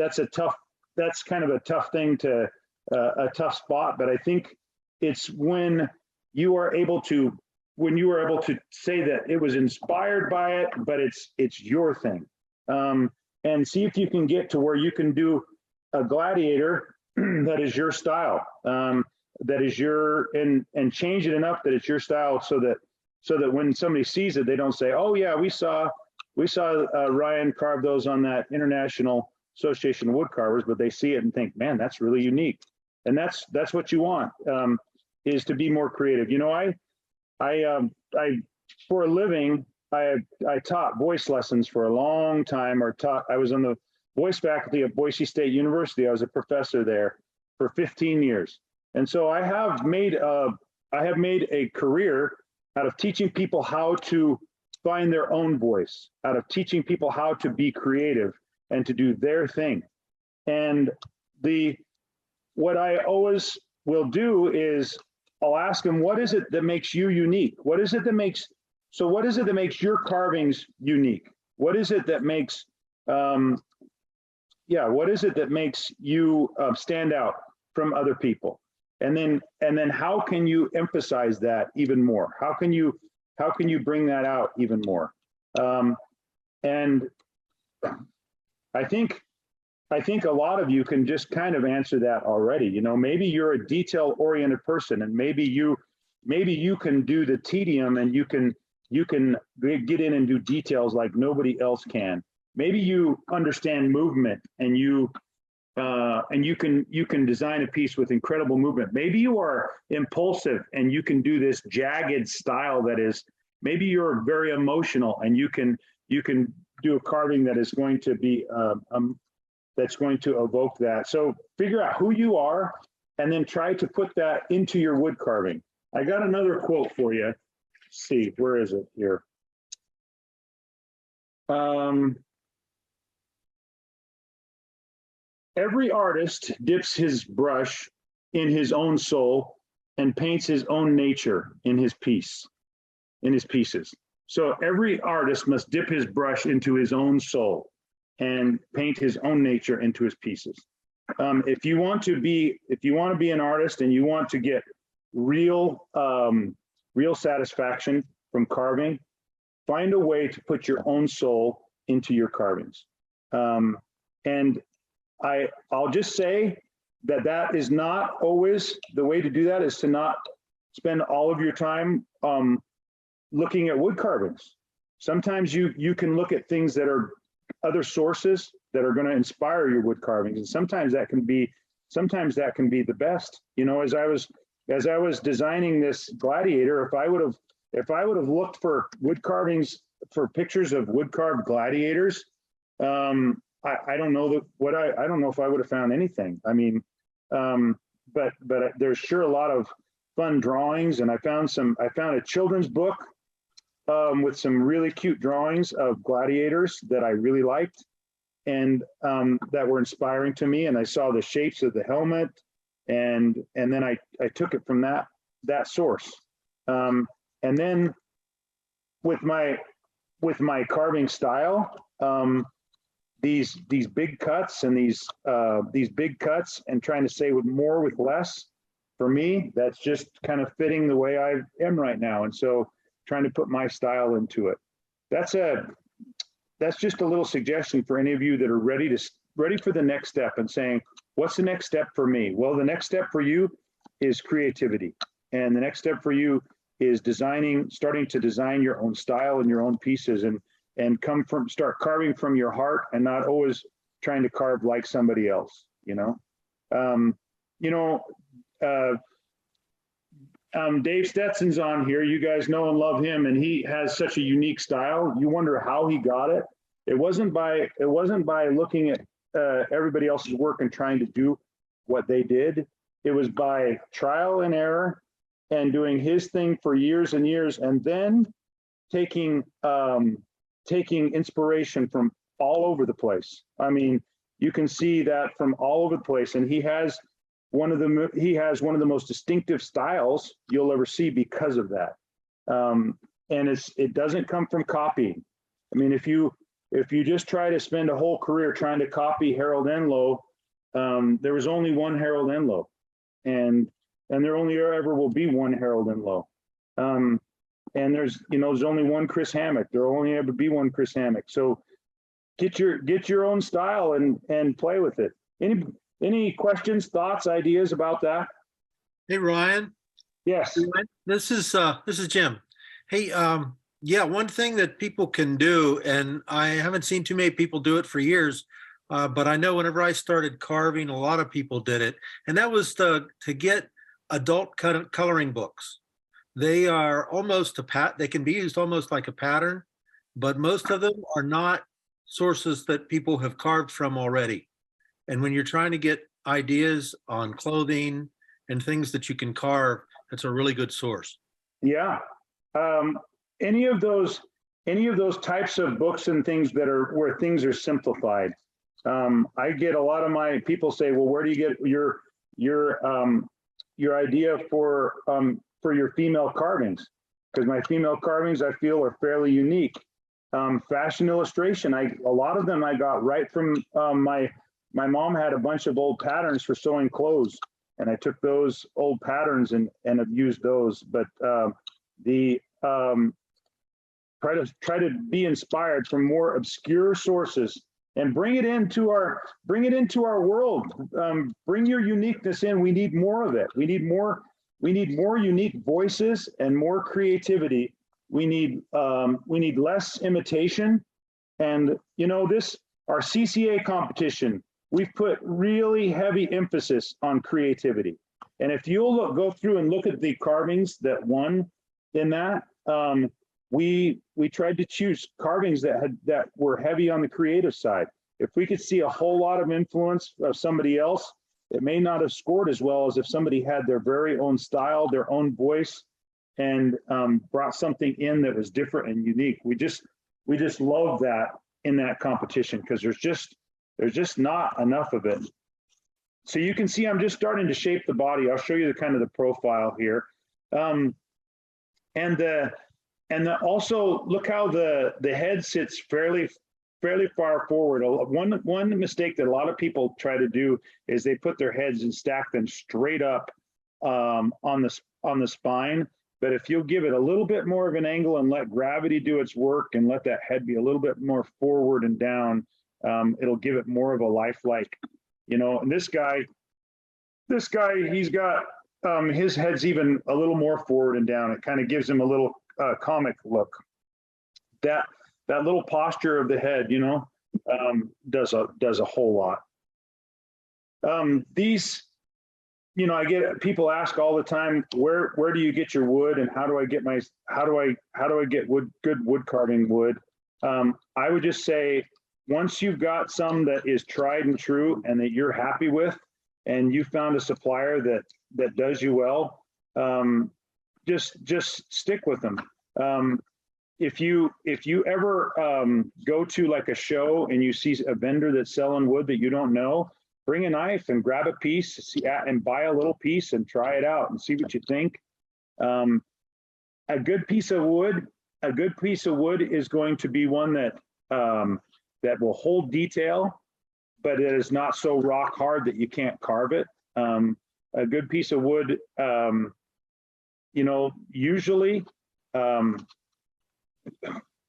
kind of a tough thing to a tough spot. But I think it's when you are able to when you were able to say that it was inspired by it, but it's your thing. And see if you can get to where you can do a gladiator that is your style, that is your, and change it enough that it's your style, so that when somebody sees it, they don't say, oh yeah, we saw Ryan carve those on that International Association of Woodcarvers, but they see it and think, man, that's really unique. And that's what you want, is to be more creative. You know, I for a living, I taught voice lessons for a long time, I was on the voice faculty at Boise State University. I was a professor there for 15 years. And so I have made a career out of teaching people how to find their own voice, out of teaching people how to be creative and to do their thing. And what I always will do is I'll ask them, what is it that makes you unique? What is it that makes your carvings unique? What is it that makes, what is it that makes you stand out from other people? And then how can you emphasize that even more? How can you bring that out even more? And I think a lot of you can just kind of answer that already. You know, maybe you're a detail-oriented person, and maybe you can do the tedium, and you can get in and do details like nobody else can. Maybe you understand movement, and you can design a piece with incredible movement. Maybe you are impulsive and you can do this jagged style that is, maybe you're very emotional and you can do a carving that is going to be that's going to evoke that. So figure out who you are and then try to put that into your wood carving. I got another quote for you. Let's see, where is it here? Every artist dips his brush in his own soul and paints his own nature in his pieces. So every artist must dip his brush into his own soul and paint his own nature into his pieces. If you want to be an artist and you want to get real satisfaction from carving, find a way to put your own soul into your carvings. And I'll just say that is not always the way to do that, is to not spend all of your time looking at wood carvings. Sometimes you can look at things that are other sources that are going to inspire your wood carvings, and sometimes that can be the best. You know, as I was designing this gladiator, if I would have looked for wood carvings, for pictures of wood carved gladiators, I don't know I don't know if I would have found anything. I mean, but there's sure a lot of fun drawings, and I found a children's book with some really cute drawings of gladiators that I really liked, and that were inspiring to me. And I saw the shapes of the helmet, and then I took it from that source. And then with my carving style, these big cuts and these big cuts, and trying to say with more with less, for me, that's just kind of fitting the way I am right now. And so trying to put my style into it. That's just a little suggestion for any of you that are ready for the next step and saying, what's the next step for me? Well, the next step for you is creativity. And the next step for you is starting to design your own style and your own pieces, and start carving from your heart, and not always trying to carve like somebody else, you know? Dave Stetson's on here. You guys know and love him, and he has such a unique style. You wonder how he got it. It wasn't by looking at everybody else's work and trying to do what they did. It was by trial and error and doing his thing for years and years, and then taking inspiration from all over the place. I mean, you can see that from all over the place, and he has one of the most distinctive styles you'll ever see because of that. And it doesn't come from copying. I mean, if you just try to spend a whole career trying to copy Harold Enlow, there was only one Harold Enlow, and there only ever will be one Harold Enlow. And there's only one Chris Hammock. There'll only ever be one Chris Hammock. So get your own style and play with it. Any questions, thoughts, ideas about that? Hey, Ryan. Yes. This is Jim. Hey, yeah, one thing that people can do, and I haven't seen too many people do it for years, but I know whenever I started carving, a lot of people did it, and that was to get adult coloring books. They are almost they can be used almost like a pattern, but most of them are not sources that people have carved from already. And when you're trying to get ideas on clothing and things that you can carve, that's a really good source. Yeah. Any of those types of books and things that are where things are simplified. I get a lot of my people say, well, where do you get your idea for your female carvings? Because my female carvings, I feel, are fairly unique. Fashion illustration, a lot of them I got right from my mom had a bunch of old patterns for sewing clothes, and I took those old patterns and have used those. But try to be inspired from more obscure sources and bring it into our world. Bring your uniqueness in. We need more of it. We need more unique voices and more creativity. We need less imitation. And our CCA competition, we've put really heavy emphasis on creativity. And if you'll go through and look at the carvings that won in that, we tried to choose carvings that were heavy on the creative side. If we could see a whole lot of influence of somebody else, it may not have scored as well as if somebody had their very own style, their own voice, and brought something in that was different and unique. We just love that in that competition, because there's just not enough of it. So you can see I'm just starting to shape the body. I'll show you the kind of the profile here. Also look how the head sits fairly far forward. One mistake that a lot of people try to do is they put their heads and stack them straight up on the spine. But if you'll give it a little bit more of an angle and let gravity do its work and let that head be a little bit more forward and down, it'll give it more of a lifelike, and this guy, he's got his head's even a little more forward and down. It kind of gives him a little comic look. That little posture of the head, does a whole lot. I get people ask all the time, where do you get your wood, and how do I get good wood carving wood? I would just say, once you've got some that is tried and true and that you're happy with, and you found a supplier that does you well, just stick with them. If you ever go to like a show and you see a vendor that's selling wood that you don't know, bring a knife and grab a piece, and buy a little piece and try it out and see what you think. A good piece of wood is going to be one that will hold detail, but it is not so rock hard that you can't carve it. A good piece of wood, usually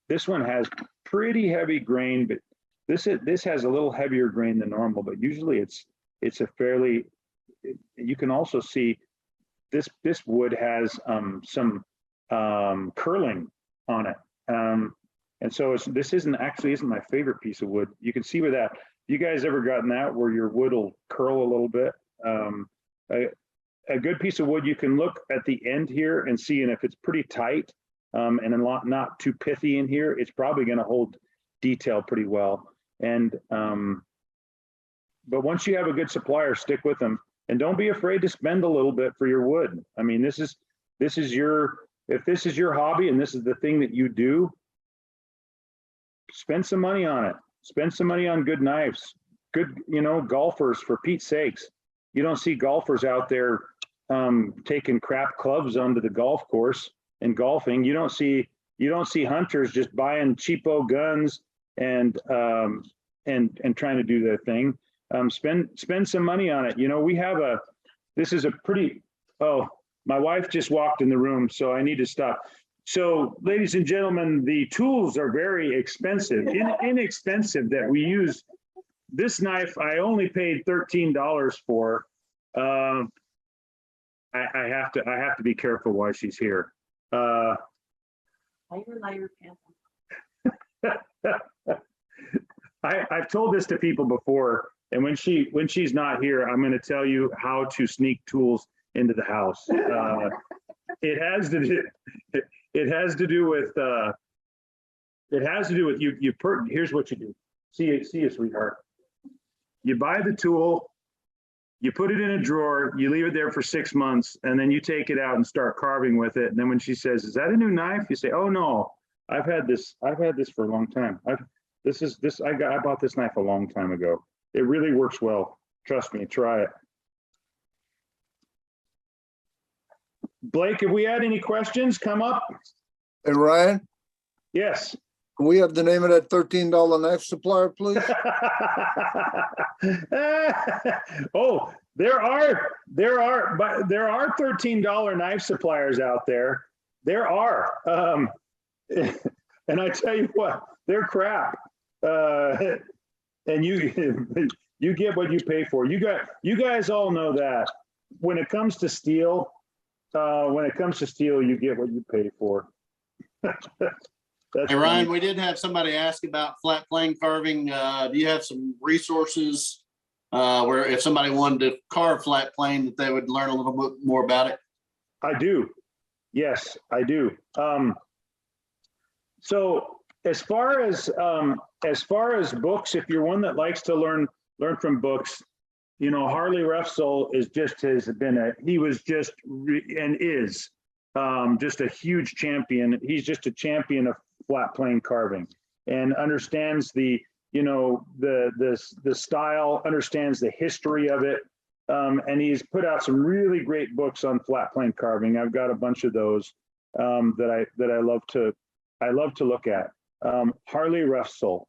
this one has pretty heavy grain, but this has a little heavier grain than normal, but usually it's a fairly, you can also see this wood has some curling on it. And so this isn't my favorite piece of wood. You can see where that, you guys ever gotten that where your wood will curl a little bit? A good piece of wood, you can look at the end here and see, and if it's pretty tight and not too pithy in here, it's probably going to hold detail pretty well. And but once you have a good supplier, stick with them, and don't be afraid to spend a little bit for your wood. I mean, if this is your hobby and this is the thing that you do, spend some money on it. Spend some money on good knives, good, golfers, for Pete's sakes. You don't see golfers out there taking crap clubs onto the golf course and golfing. You don't see hunters just buying cheapo guns and trying to do their thing. Spend some money on it. We have my wife just walked in the room, so I need to stop. So, ladies and gentlemen, the tools are very expensive, inexpensive that we use. This knife, I only paid $13 for. I have to be careful while she's here. I've told this to people before, and when she's not here, I'm going to tell you how to sneak tools into the house. It has to do with you. Here's what you do. See you, sweetheart. You buy the tool, you put it in a drawer, you leave it there for 6 months, and then you take it out and start carving with it. And then when she says, "Is that a new knife?" You say, "Oh no, I've had this for a long time. I bought this knife a long time ago. It really works well. Trust me, try it." Blake, have we had any questions come up? Hey, Ryan, Yes. can we have the name of that $13 knife supplier, please? Oh, there are $13 knife suppliers out there. There are. And I tell you what, they're crap. And you get what you pay for. You guys all know that. When it comes to steel, you get what you pay for. Hey, Ryan, we did have somebody ask about flat plane carving. Do you have some resources where if somebody wanted to carve flat plane, that they would learn a little bit more about it? I do. Yes, I do. So as far as books, if you're one that likes to learn from books, you know, Harley Refsel is just a huge champion. He's just a champion of flat plane carving and understands the style, understands the history of it. And he's put out some really great books on flat plane carving. I've got a bunch of those that I love to look at. Harley Refsel,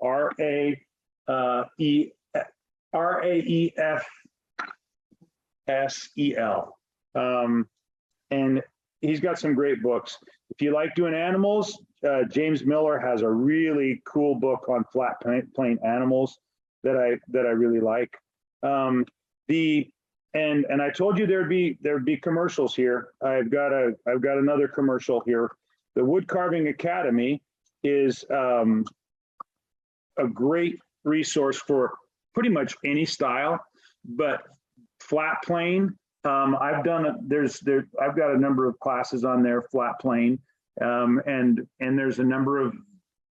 Raefsel. And he's got some great books. If you like doing animals, James Miller has a really cool book on flat plane animals that I really like. And I told you there'd be commercials here. I've got another commercial here. The Woodcarving Academy is a great resource for pretty much any style, but flat plane. I've got a number of classes on there, flat plane, and there's a number of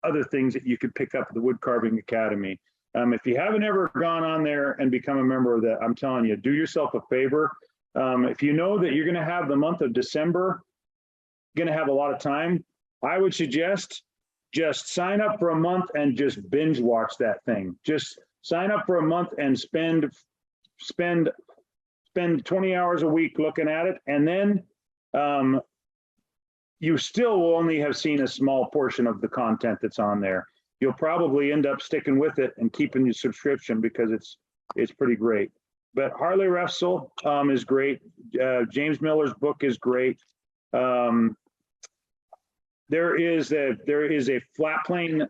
other things that you could pick up at the Woodcarving Academy. If you haven't ever gone on there and become a member of that, I'm telling you, do yourself a favor. If you know that you're going to have the month of December, going to have a lot of time, I would suggest just sign up for a month and just binge watch that thing. Just sign up for a month and spend 20 hours a week looking at it, and then you still will only have seen a small portion of the content that's on there. You'll probably end up sticking with it and keeping your subscription because it's pretty great. But Harley Refsel is great. James Miller's book is great. There is a flat plane.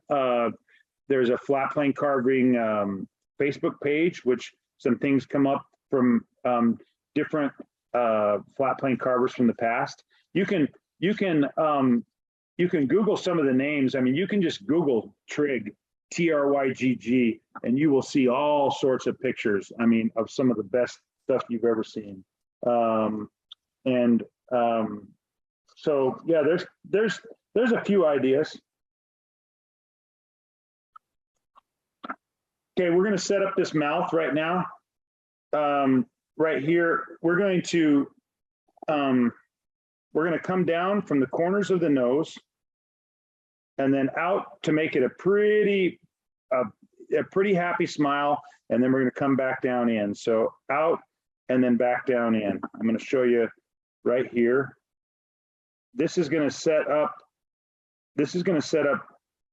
There's a flat plane carving Facebook page, which some things come up from different flat plane carvers from the past. You can Google some of the names. I mean, you can just Google Trigg, TRYGG, and you will see all sorts of pictures. I mean, of some of the best stuff you've ever seen. So yeah, there's a few ideas. Okay, we're going to set up this mouth right now. Right here, we're going to come down from the corners of the nose and then out to make it a pretty happy smile, and then we're going to come back down in. So out and then back down in. I'm going to show you right here. This is going to set up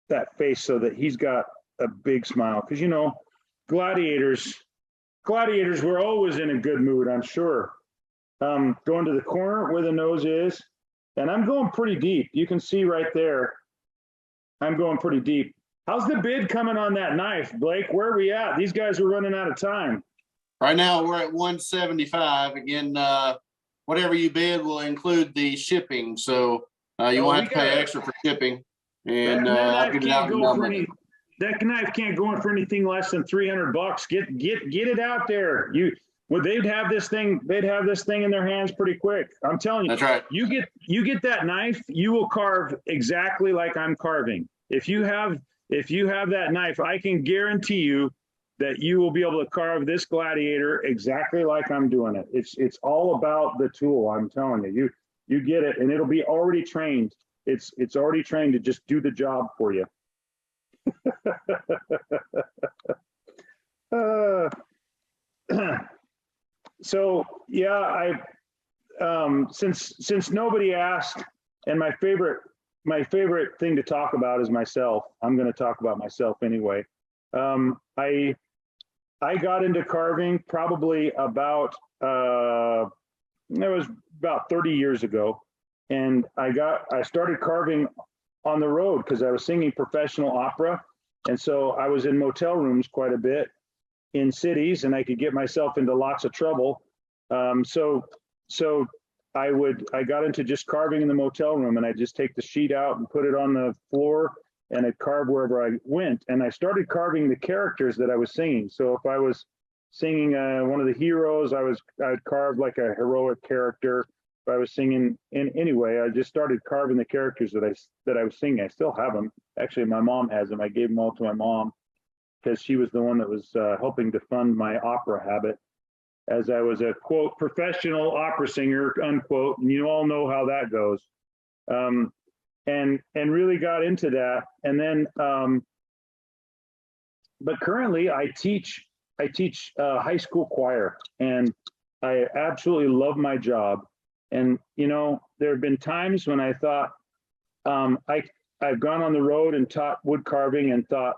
that face so that he's got a big smile, because you know, gladiators were always in a good mood, I'm sure. Going to the corner where the nose is, And I'm going pretty deep. You can see right there, I'm going pretty deep. How's the bid coming on that knife, Blake? Where are we at? These guys are running out of time. Right now, we're at 175. Again, whatever you bid will include the shipping. So you won't have to pay extra for shipping. And I'll get it out in a minute. That knife can't go in for anything less than $300. Get it out there. They'd have this thing in their hands pretty quick. I'm telling you. That's right. You get that knife, you will carve exactly like I'm carving. If you have that knife, I can guarantee you that you will be able to carve this gladiator exactly like I'm doing it. It's all about the tool. I'm telling you. You get it, and it'll be already trained. It's already trained to just do the job for you. So yeah, since nobody asked, and my favorite thing to talk about is myself. I'm going to talk about myself anyway. I got into carving probably about it was about 30 years ago, and I started carving on the road because I was singing professional opera, and so I was in motel rooms quite a bit in cities, and I could get myself into lots of trouble. So I got into just carving in the motel room, and I just take the sheet out and put it on the floor, and I'd carve wherever I went. And I started carving the characters that I was singing. So if I was singing one of the heroes, I'd carve like a heroic character. If I was singing anyway, I just started carving the characters that I was singing. I still have them. Actually, my mom has them. I gave them all to my mom because she was the one that was helping to fund my opera habit, as I was a, quote, professional opera singer, unquote, and you all know how that goes. And really got into that. And then, but currently I teach high school choir, and I absolutely love my job. And, you know, there have been times when I thought, I've gone on the road and taught wood carving and thought,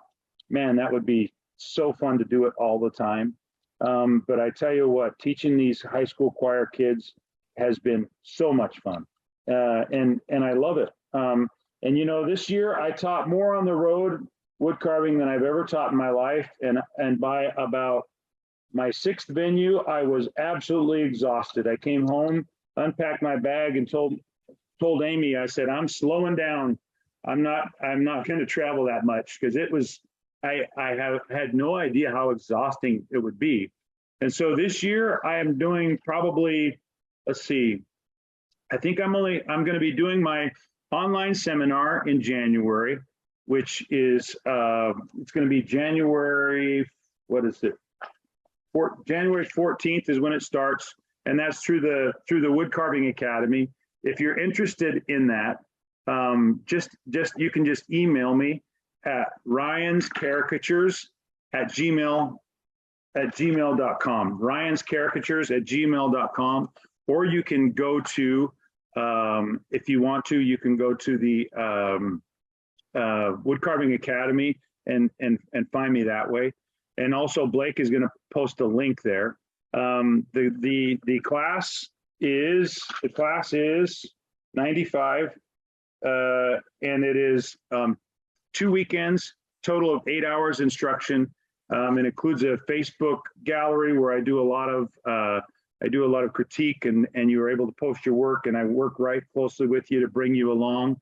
man, that would be so fun to do it all the time. But I tell you what, teaching these high school choir kids has been so much fun. And I love it. And you know, this year I taught more on the road wood carving than I've ever taught in my life. And by about my 6th venue, I was absolutely exhausted. I came home, unpacked my bag, and told Amy, I said, I'm slowing down. I'm not going to travel that much, because it was, I have had no idea how exhausting it would be. And so this year I am doing probably, let's see, I think I'm going to be doing my online seminar in January, which is, it's going to be January, what is it? January 14th is when it starts. And that's through the Woodcarving Academy. If you're interested in that, you can just email me at ryanscaricatures@gmail.com, ryanscaricatures@gmail.com, or you can go to, if you want to, you can go to the Woodcarving Academy and find me that way. And also Blake is going to post a link there. The class is $95, and it is 2 weekends, total of 8 hours instruction. It includes a Facebook gallery where I do a lot of critique, and you are able to post your work, and I work right closely with you to bring you along.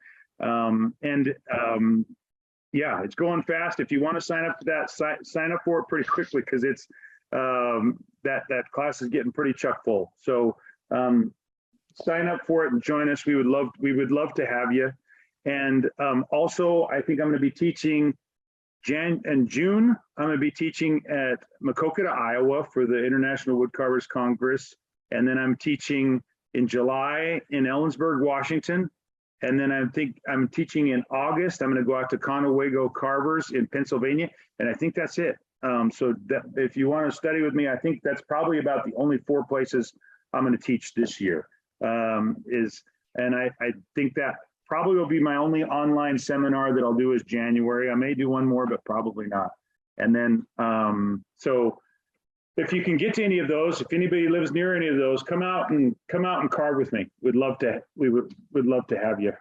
Yeah, it's going fast. If you want to sign up for that, sign up for it pretty quickly, because it's that class is getting pretty chock full. So sign up for it and join us. We would love to have you. And also, I think I'm going to be teaching in June. I'm going to be teaching at Macokota, Iowa for the International Woodcarvers Congress. And then I'm teaching in July in Ellensburg, Washington. And then I think I'm teaching in August. I'm going to go out to Conewago Carvers in Pennsylvania. And I think that's it. So that, if you want to study with me, I think that's probably about the only 4 places I'm going to teach this year. And I think that probably will be my only online seminar that I'll do is January. I may do one more, but probably not. And then, so if you can get to any of those, if anybody lives near any of those, come out and carve with me. We would love to have you.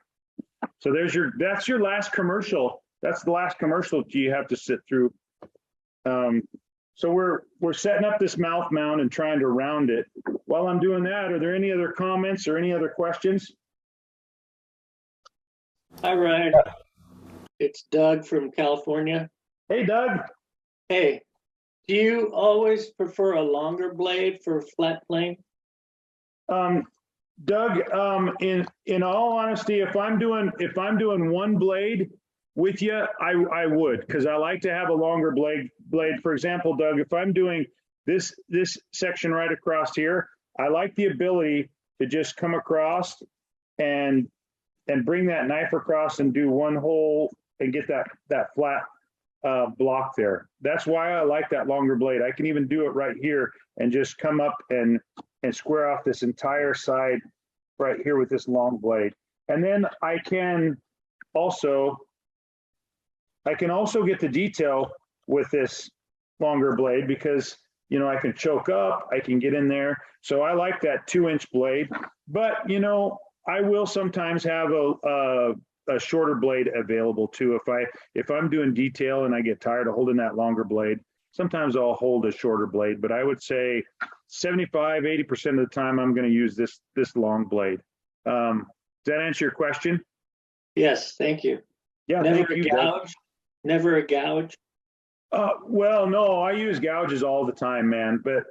So that's your last commercial. That's the last commercial you have to sit through. So we're setting up this mouth mound and trying to round it. While I'm doing that, are there any other comments or any other questions? Hi, Ryan. It's Doug from California. Hey, Doug. Hey, do you always prefer a longer blade for flat plane? Doug, in all honesty, if I'm doing one blade with you, I would, because I like to have a longer blade. For example, Doug, if I'm doing this section right across here, I like the ability to just come across and bring that knife across and do one hole and get that flat block there. That's why I like that longer blade. I can even do it right here and just come up and square off this entire side right here with this long blade. And then I can also get the detail with this longer blade because, you know, I can choke up, I can get in there. So I like that 2-inch blade, but you know, I will sometimes have a shorter blade available too. If I'm doing detail and I get tired of holding that longer blade, sometimes I'll hold a shorter blade, but I would say 75–80% of the time I'm going to use this long blade. Does that answer your question? Yes, thank you. Yeah, Never thank a you. gouge? Never a gouge? Well, no, I use gouges all the time, man. But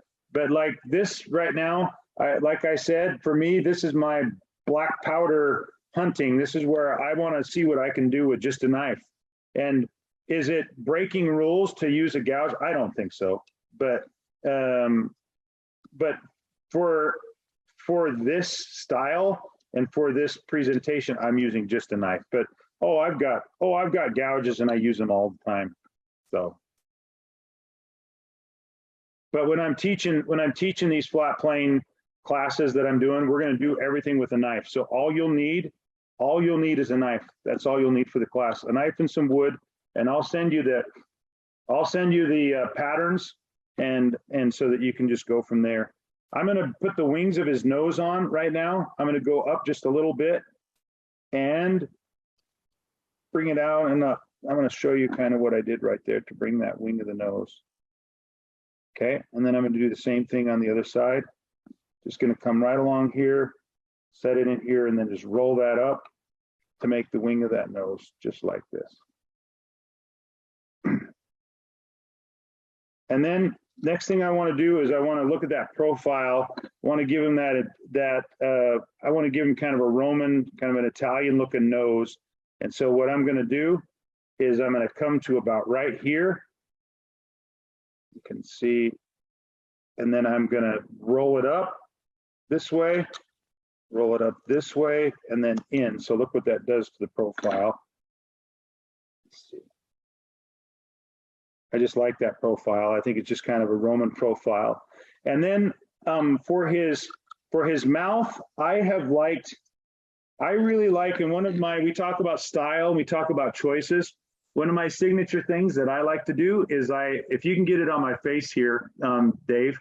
like this right now, like I said, for me, this is my black powder hunting. This is where I want to see what I can do with just a knife. And is it breaking rules to use a gouge? I don't think so. But for this style and for this presentation, I'm using just a knife. But I've got gouges and I use them all the time. So, but when I'm teaching these flat plane classes that I'm doing, we're going to do everything with a knife. So all you'll need is a knife. That's all you'll need for the class, a knife and some wood. And I'll send you the patterns and so that you can just go from there. I'm going to put the wings of his nose on right now. I'm going to go up just a little bit and bring it out and up. I'm going to show you kind of what I did right there to bring that wing of the nose. Okay, and then I'm going to do the same thing on the other side. Just going to come right along here, set it in here, and then just roll that up to make the wing of that nose, just like this. And then next thing I want to do is I want to look at that profile. I want to give him I want to give him kind of a Roman, kind of an Italian looking nose. And so what I'm going to do is I'm going to come to about right here. You can see, and then I'm going to roll it up this way, roll it up this way, and then in. So look what that does to the profile. Let's see. I just like that profile. I think it's just kind of a Roman profile. And then for his mouth, I really like, and we talk about style, we talk about choices. One of my signature things that I like to do is if you can get it on my face here, Dave,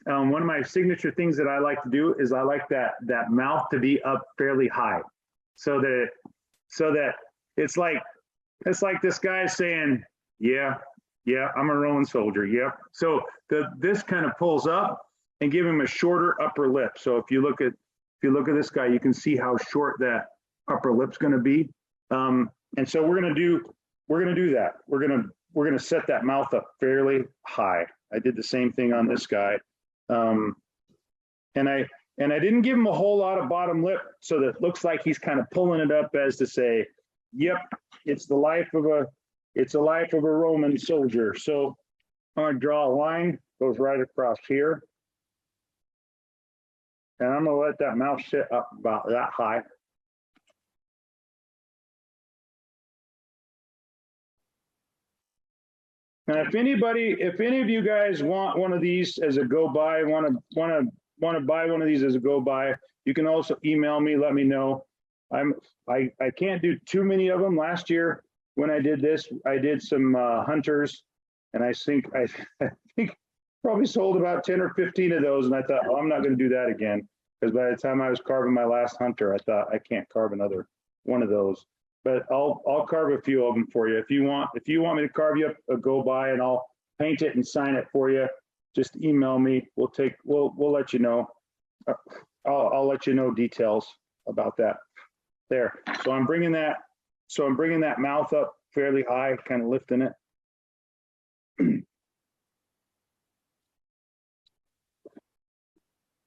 one of my signature things that I like to do is I like that mouth to be up fairly high, so that it's like this guy saying, yeah, I'm a Roman soldier. Yep. So this kind of pulls up and give him a shorter upper lip. So if you look at this guy, you can see how short that upper lip's going to be. And so we're going to do that. We're going to set that mouth up fairly high. I did the same thing on this guy. And I didn't give him a whole lot of bottom lip, so that it looks like he's kind of pulling it up as to say, yep, it's the life of a Roman soldier. So I'm going to draw a line, goes right across here. And I'm going to let that mouth sit up about that high. And if any of you guys want one of these as a go by, want to buy one of these as a go by, you can also email me, let me know. I can't do too many of them. Last year when I did this, I did some hunters, and I think probably sold about 10 or 15 of those. And I thought, oh, I'm not going to do that again. Because by the time I was carving my last hunter, I thought I can't carve another one of those. But I'll carve a few of them for you. If you want me to carve you up a go by and I'll paint it and sign it for you, just email me. We'll let you know. I'll let you know details about that. There. So I'm bringing that mouth up fairly high, kind of lifting it.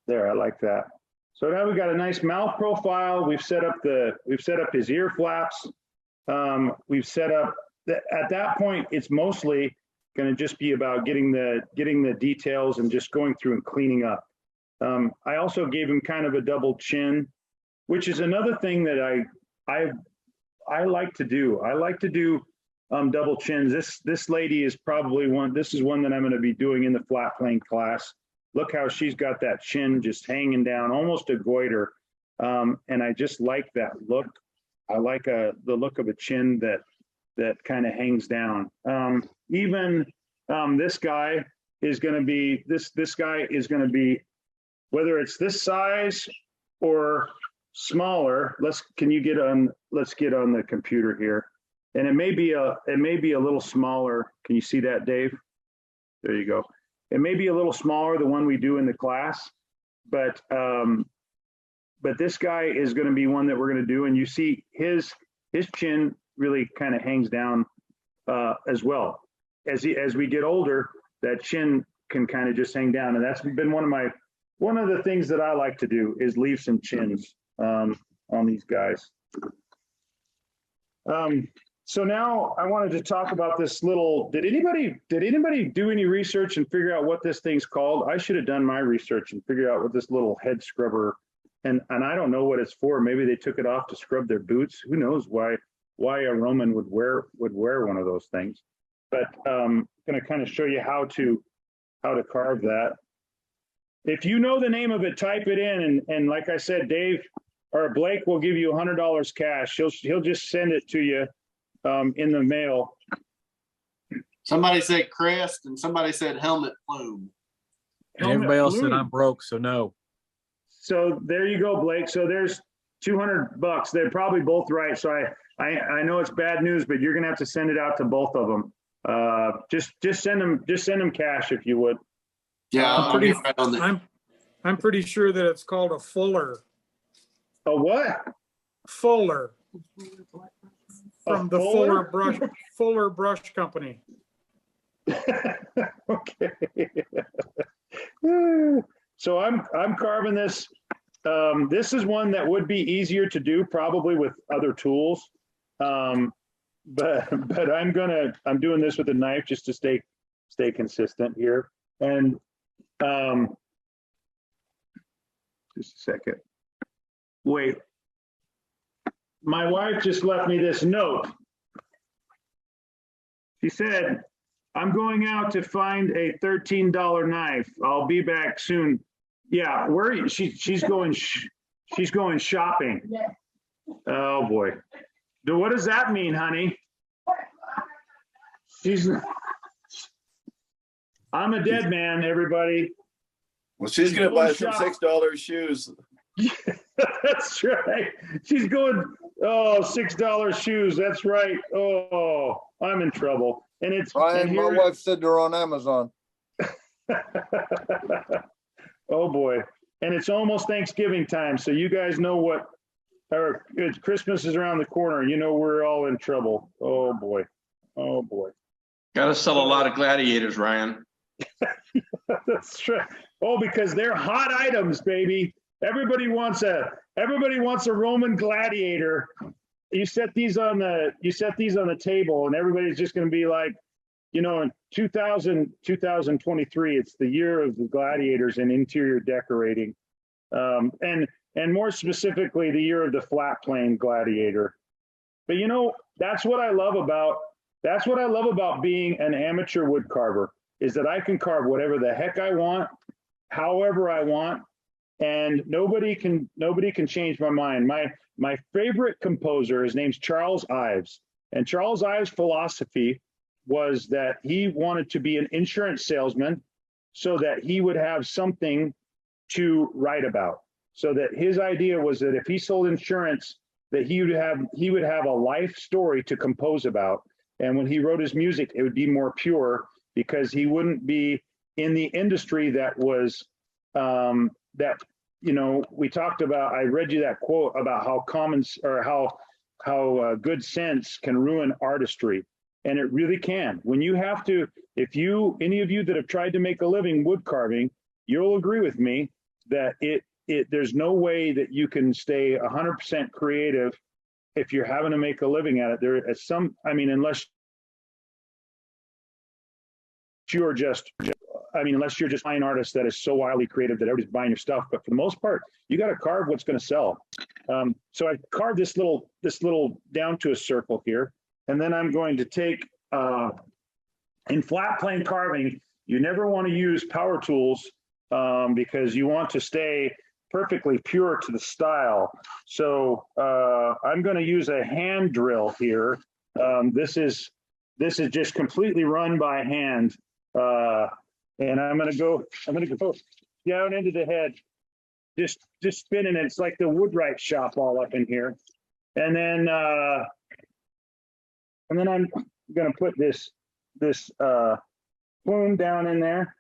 There, I like that. So now we've got a nice mouth profile. We've set up his ear flaps. We've set up at that point, it's mostly going to just be about getting the details and just going through and cleaning up. I also gave him kind of a double chin, which is another thing that I like to do. I like to do double chins. This lady is probably one. This is one that I'm going to be doing in the flat plane class. Look how she's got that chin just hanging down, almost a goiter. And I just like that look. I like the look of a chin that kind of hangs down. Even this guy is going to be this guy is going to be, whether it's this size or smaller. Let's get on the computer here, and it may be a little smaller. Can you see that, Dave? There you go. It may be a little smaller, the one we do in the class, but this guy is going to be one that we're going to do, and you see his chin really kind of hangs down as well. As we get older, that chin can kind of just hang down, and that's been one of the things that I like to do is leave some chins on these guys. So now I wanted to talk about this little, did anybody do any research and figure out what this thing's called? I should have done my research and figure out what this little head scrubber, and I don't know what it's for. Maybe they took it off to scrub their boots. Who knows why a Roman would wear one of those things. But I'm going to kind of show you how to carve that. If you know the name of it, type it in, and like I said, Dave or Blake will give you $100 cash. He'll just send it to you in the mail. Somebody said crest and somebody said helmet plume. And everybody else said I'm broke, so no. So there you go, Blake. So there's $200. They're probably both right. So I know it's bad news, but you're gonna have to send it out to both of them. Just send them cash if you would. Yeah, I'm pretty sure that it's called a fuller. A what? Fuller. From the fuller? Fuller Brush Company. Okay. So I'm carving this. This is one that would be easier to do probably with other tools. But I'm doing this with a knife just to stay consistent here. And just a second. Wait. My wife just left me this note. She said, I'm going out to find a $13 knife. I'll be back soon. Yeah, where are you? She's going shopping. Oh boy. What does that mean, honey? I'm a dead man, everybody. Well, she's gonna buy some $6 shoes. That's right. She's going, oh, $6 shoes. That's right. Oh, I'm in trouble. And it's Ryan, my wife said they're on Amazon. Oh boy. And it's almost Thanksgiving time. So you guys know Christmas is around the corner. You know, we're all in trouble. Oh boy. Oh boy. Got to sell a lot of gladiators, Ryan. That's true. Oh, because they're hot items, baby. Everybody wants a Roman gladiator. You set these on the table, and everybody's just going to be like, you know, in 2023, it's the year of the gladiators and interior decorating, and more specifically, the year of the flat plane gladiator. But you know, that's what I love about being an amateur wood carver, is that I can carve whatever the heck I want, however I want. And nobody can change my mind. My favorite composer, his name's Charles Ives, and Charles Ives' philosophy was that he wanted to be an insurance salesman, so that he would have something to write about. So that his idea was that if he sold insurance, that he would have a life story to compose about. And when he wrote his music, it would be more pure because he wouldn't be in the industry that was that, you know, we talked about, I read you that quote about how how good sense can ruin artistry. And it really can. When you have to, any of you that have tried to make a living wood carving, you'll agree with me that there's no way that you can stay 100% creative if you're having to make a living at it. There is some, I mean, unless you're just a fine artist that is so wildly creative that everybody's buying your stuff. But for the most part, you got to carve what's going to sell. So I carved this little down to a circle here. And then I'm going to take, in flat plane carving, you never want to use power tools because you want to stay perfectly pure to the style. So I'm going to use a hand drill here. This is just completely run by hand. And I'm going to go down into the head, just spinning it. It's like the woodwright shop all up in here. And then I'm going to put this plume down in there,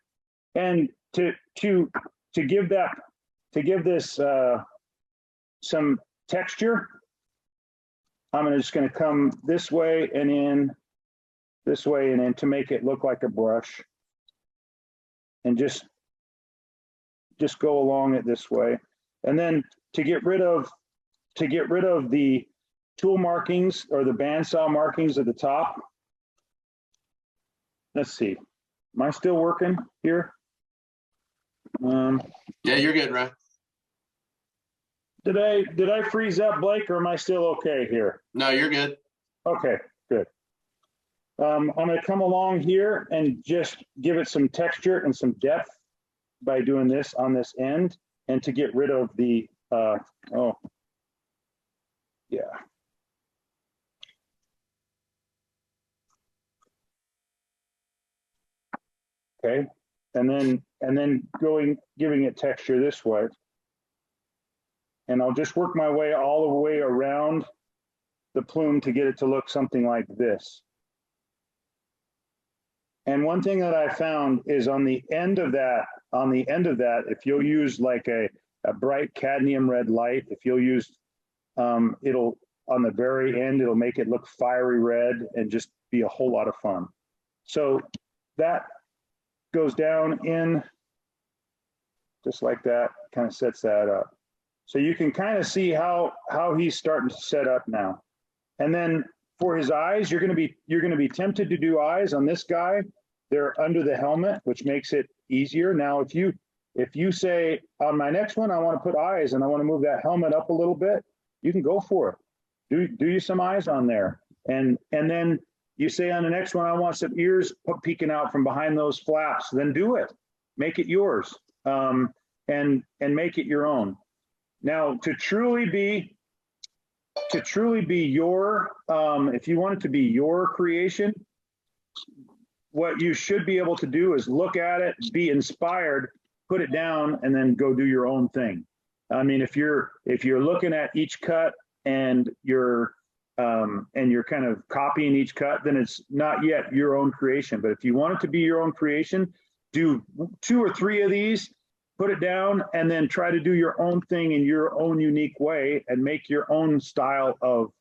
and to give this some texture, I'm just going to come this way and in, this way and in to make it look like a brush, and just go along it this way. And then to get rid of the tool markings or the bandsaw markings at the top. Let's see. Am I still working here? Yeah, you're good, Ryan. Did I freeze up, Blake, or am I still okay here? No, you're good. Okay, good. I'm going to come along here and just give it some texture and some depth by doing this on this end, and to get rid of the, oh, yeah. Okay, and then giving it texture this way. And I'll just work my way all the way around the plume to get it to look something like this. And one thing that I found is on the end of that, if you'll use like a bright cadmium red light, if you'll use, it'll, on the very end, it'll make it look fiery red and just be a whole lot of fun. So that goes down in just like that, kind of sets that up. So you can kind of see how he's starting to set up now. And then for his eyes, you're going to be tempted to do eyes on this guy. They're under the helmet, which makes it easier. Now, if you say on my next one, I want to put eyes and I want to move that helmet up a little bit, you can go for it. Do you some eyes on there, and then you say on the next one, I want some ears peeking out from behind those flaps. Then do it. Make it yours, and make it your own. Now, to truly be your, if you want it to be your creation, what you should be able to do is look at it, be inspired, put it down, and then go do your own thing. I mean, if you're looking at each cut and you're kind of copying each cut, then it's not yet your own creation. But if you want it to be your own creation, do 2 or 3 of these, put it down, and then try to do your own thing in your own unique way and make your own style of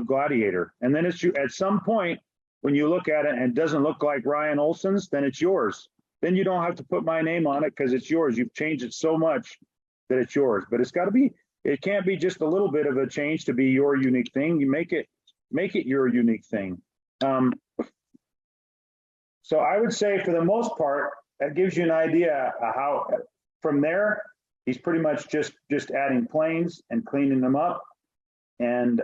gladiator. And then it's at some point when you look at it and it doesn't look like Ryan Olsen's, then it's yours. Then you don't have to put my name on it because it's yours. You've changed it so much that it's yours. But it's got to be, it can't be just a little bit of a change to be your unique thing. You make it your unique thing. So I would say for the most part, that gives you an idea of how, from there, he's pretty much just adding planes and cleaning them up. And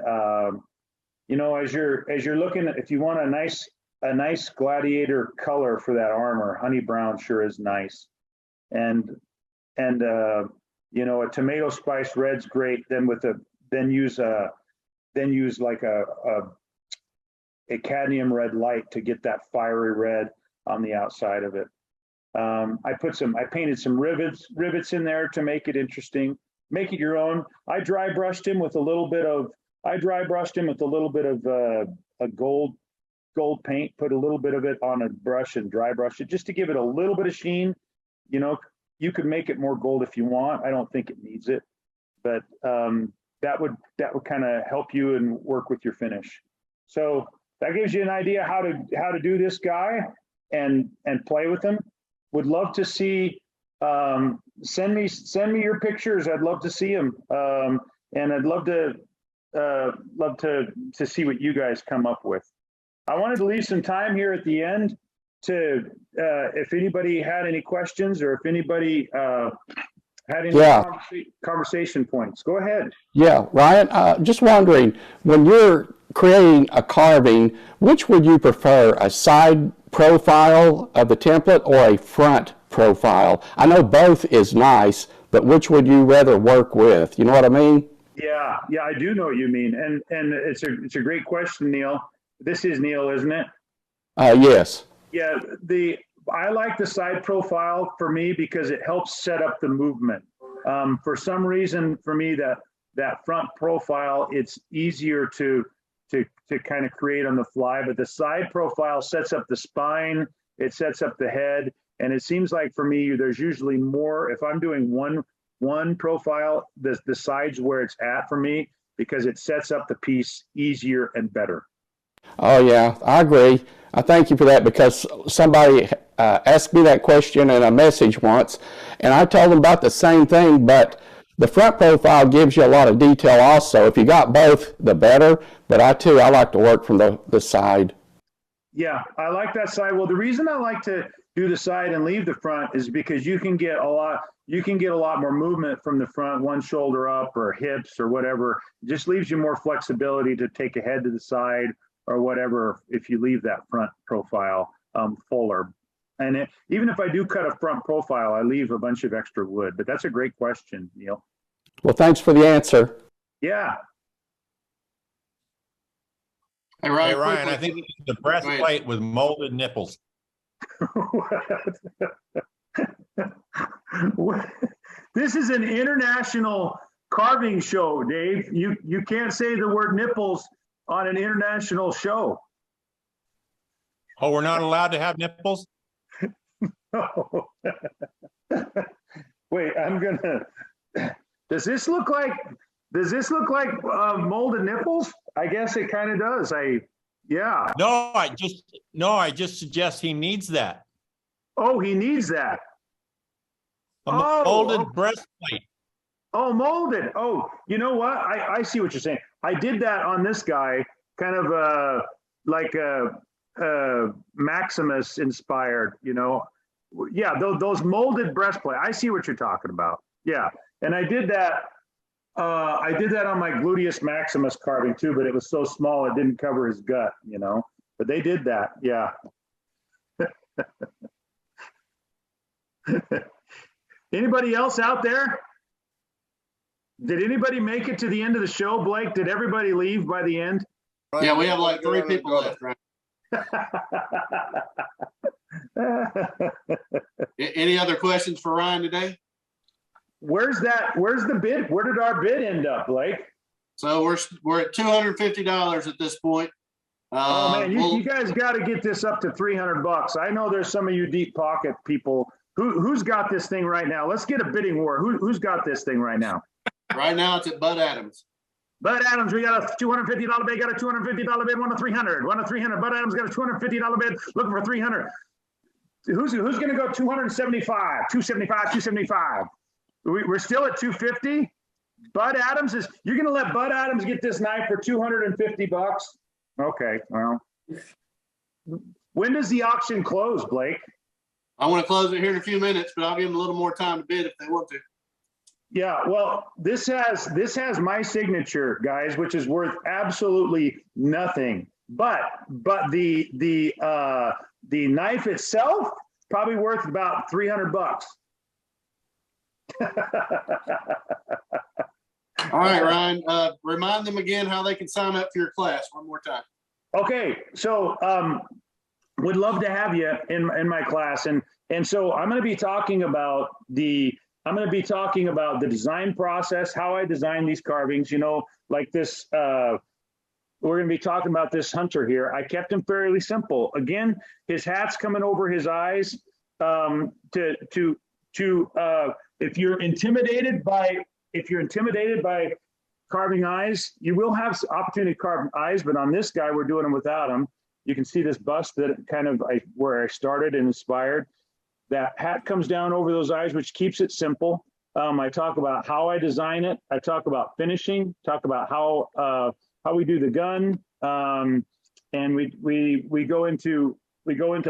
you know, as you're looking at, if you want a nice gladiator color for that armor, honey brown sure is nice. And you know, a tomato spice red's great. Then use like a cadmium red light to get that fiery red on the outside of it. I painted some rivets in there to make it interesting, make it your own. I dry brushed him with a little bit of a gold paint, put a little bit of it on a brush and dry brush it just to give it a little bit of sheen. You know, you could make it more gold if you want. I don't think it needs it, but that would kind of help you and work with your finish. So that gives you an idea how to do this guy and play with him. Would love to see, send me your pictures. I'd love to see them. And I'd love to see what you guys come up with. I wanted to leave some time here at the end to, if anybody had any questions or if anybody had any conversation points. Go ahead. Yeah, Ryan, just wondering, when you're creating a carving, which would you prefer, a side profile of the template or a front profile? I know both is nice, but which would you rather work with? You know what I mean? Yeah, I do know what you mean, and it's a great question, Neil. This is Neil, isn't it? Yes. Yeah, I like the side profile for me because it helps set up the movement. For some reason, for me, that front profile, it's easier to kind of create on the fly, but the side profile sets up the spine, it sets up the head, and it seems like for me, there's usually more. If I'm doing one profile, the side's where it's at for me because it sets up the piece easier and better. Oh yeah, I agree. I thank you for that because somebody asked me that question in a message once, and I told them about the same thing, but the front profile gives you a lot of detail also. If you got both, the better, but I like to work from the side. Yeah, I like that side. Well, the reason I like to do the side and leave the front is because you can get a lot more movement from the front, one shoulder up or hips or whatever. It just leaves you more flexibility to take a head to the side or whatever if you leave that front profile fuller. And even if I do cut a front profile, I leave a bunch of extra wood. But that's a great question, Neil. Well, thanks for the answer. Yeah. Hey, Ryan, I think the breastplate with molded nipples. This is an international carving show, Dave. You can't say the word nipples on an international show. Oh, we're not allowed to have nipples? No. Wait, does this look like molded nipples? I guess it kind of does. Yeah. No, I just suggest he needs that. Oh, he needs that. A molded breastplate. Oh, molded. Oh, you know what? I see what you're saying. I did that on this guy, kind of like a Maximus inspired, you know. Yeah, those molded breastplate. I see what you're talking about. Yeah, and I did that on my gluteus maximus carving too, but it was so small it didn't cover his gut, you know. But they did that. Yeah. Anybody else out there? Did anybody make it to the end of the show, Blake? Did everybody leave by the end? Yeah, we have like 3 people left, right? Any other questions for Ryan today? Where's the bid? Where did our bid end up, Blake? So we're at $250 at this point. Oh man, you guys got to get this up to $300. I know there's some of you deep pocket people. Who's got this thing right now? Let's get a bidding war. Who's got this thing right now? Right now it's at Bud Adams. Bud Adams, we got a $250 bid. Got a $250 bid. One to 300. One to 300. Bud Adams got a $250 bid. Looking for 300. Who's going to go 275? 275. 275. We're still at 250. Bud Adams is. You're going to let Bud Adams get this knife for $250? Okay. Well, when does the auction close, Blake? I want to close it here in a few minutes, but I'll give them a little more time to bid if they want to. Yeah, well, this has my signature, guys, which is worth absolutely nothing. But the knife itself probably worth about $300. All right, Ryan. Remind them again how they can sign up for your class one more time. Okay, so would love to have you in my class, and And so I'm going to be talking about the design process, how I design these carvings, you know, like this, we're going to be talking about this hunter here. I kept him fairly simple. Again, his hat's coming over his eyes. If you're intimidated by carving eyes, you will have opportunity to carve eyes, but on this guy, we're doing them without him. You can see this bust that kind of where I started and inspired. That hat comes down over those eyes, which keeps it simple. I talk about how I design it. I talk about finishing, talk about how we do the gun. And we go into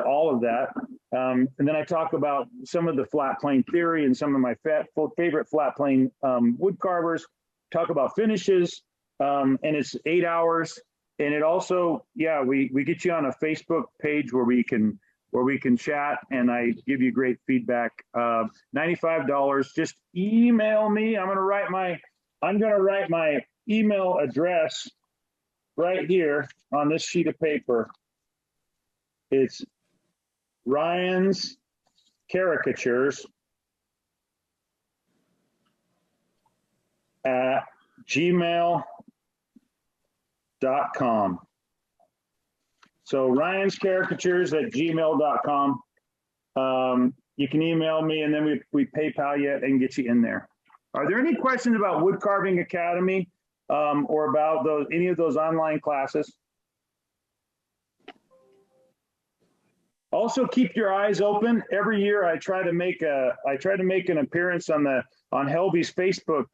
all of that. And then I talk about some of the flat plane theory and some of my favorite flat plane wood carvers, talk about finishes. And it's 8 hours. And it also, yeah, we get you on a Facebook page where we can chat, and I give you great feedback. $95. Just email me. I'm gonna write my email address right here on this sheet of paper. It's Ryan's Caricatures at gmail.com. So Ryan's Caricatures at gmail.com. You can email me, and then we PayPal you and get you in there. Are there any questions about Woodcarving Academy or about any of those online classes? Also, keep your eyes open. Every year, I try to make an appearance on Helby's Facebook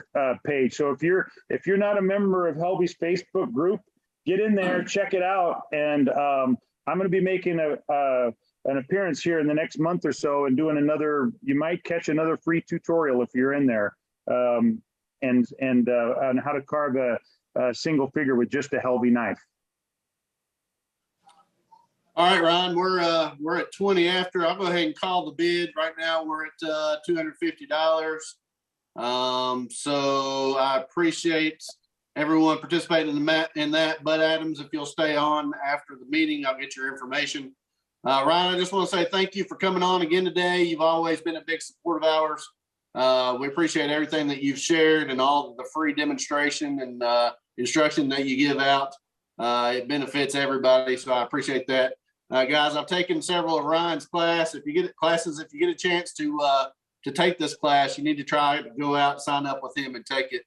page. So if you're not a member of Helby's Facebook group, get in there, check it out, and I'm going to be making an appearance here in the next month or so, and doing another. You might catch another free tutorial if you're in there, and on how to carve a single figure with just a Helby knife. All right, Ryan, we're at 20 after. I'll go ahead and call the bid. Right now, we're at $250. So I appreciate everyone participating in that. Bud Adams, if you'll stay on after the meeting, I'll get your information. Ryan, I just want to say thank you for coming on again today. You've always been a big support of ours. We appreciate everything that you've shared and all the free demonstration and instruction that you give out. It benefits everybody, so I appreciate that. Guys, I've taken several of Ryan's classes. If you get a chance to take this class, you need to try it. Go out, sign up with him, and take it.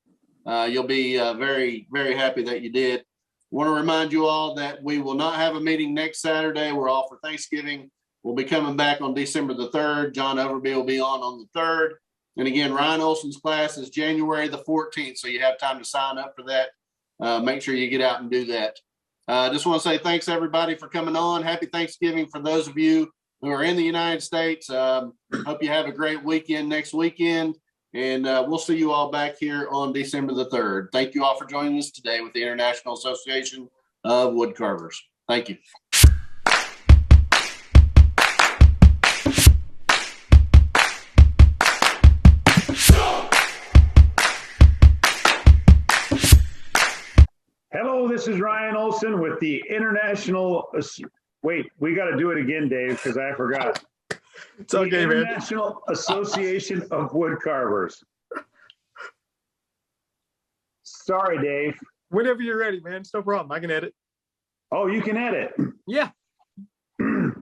You'll be very, very happy that you did. I want to remind you all that we will not have a meeting next Saturday. We're off for Thanksgiving. We'll be coming back on December the 3rd. John Overby will be on the 3rd. And again, Ryan Olsen's class is January the 14th, so you have time to sign up for that. Make sure you get out and do that. Just want to say thanks, everybody, for coming on. Happy Thanksgiving for those of you who are in the United States. Hope you have a great weekend next weekend. And we'll see you all back here on December the 3rd. Thank you all for joining us today with the International Association of Woodcarvers. Thank you. Hello, this is Ryan Olsen with the International. Wait, we got to do it again, Dave, because I forgot. It's okay, man. International Association of Woodcarvers. Sorry, Dave. Whenever you're ready, man. It's no problem. I can edit. Oh, you can edit. Yeah.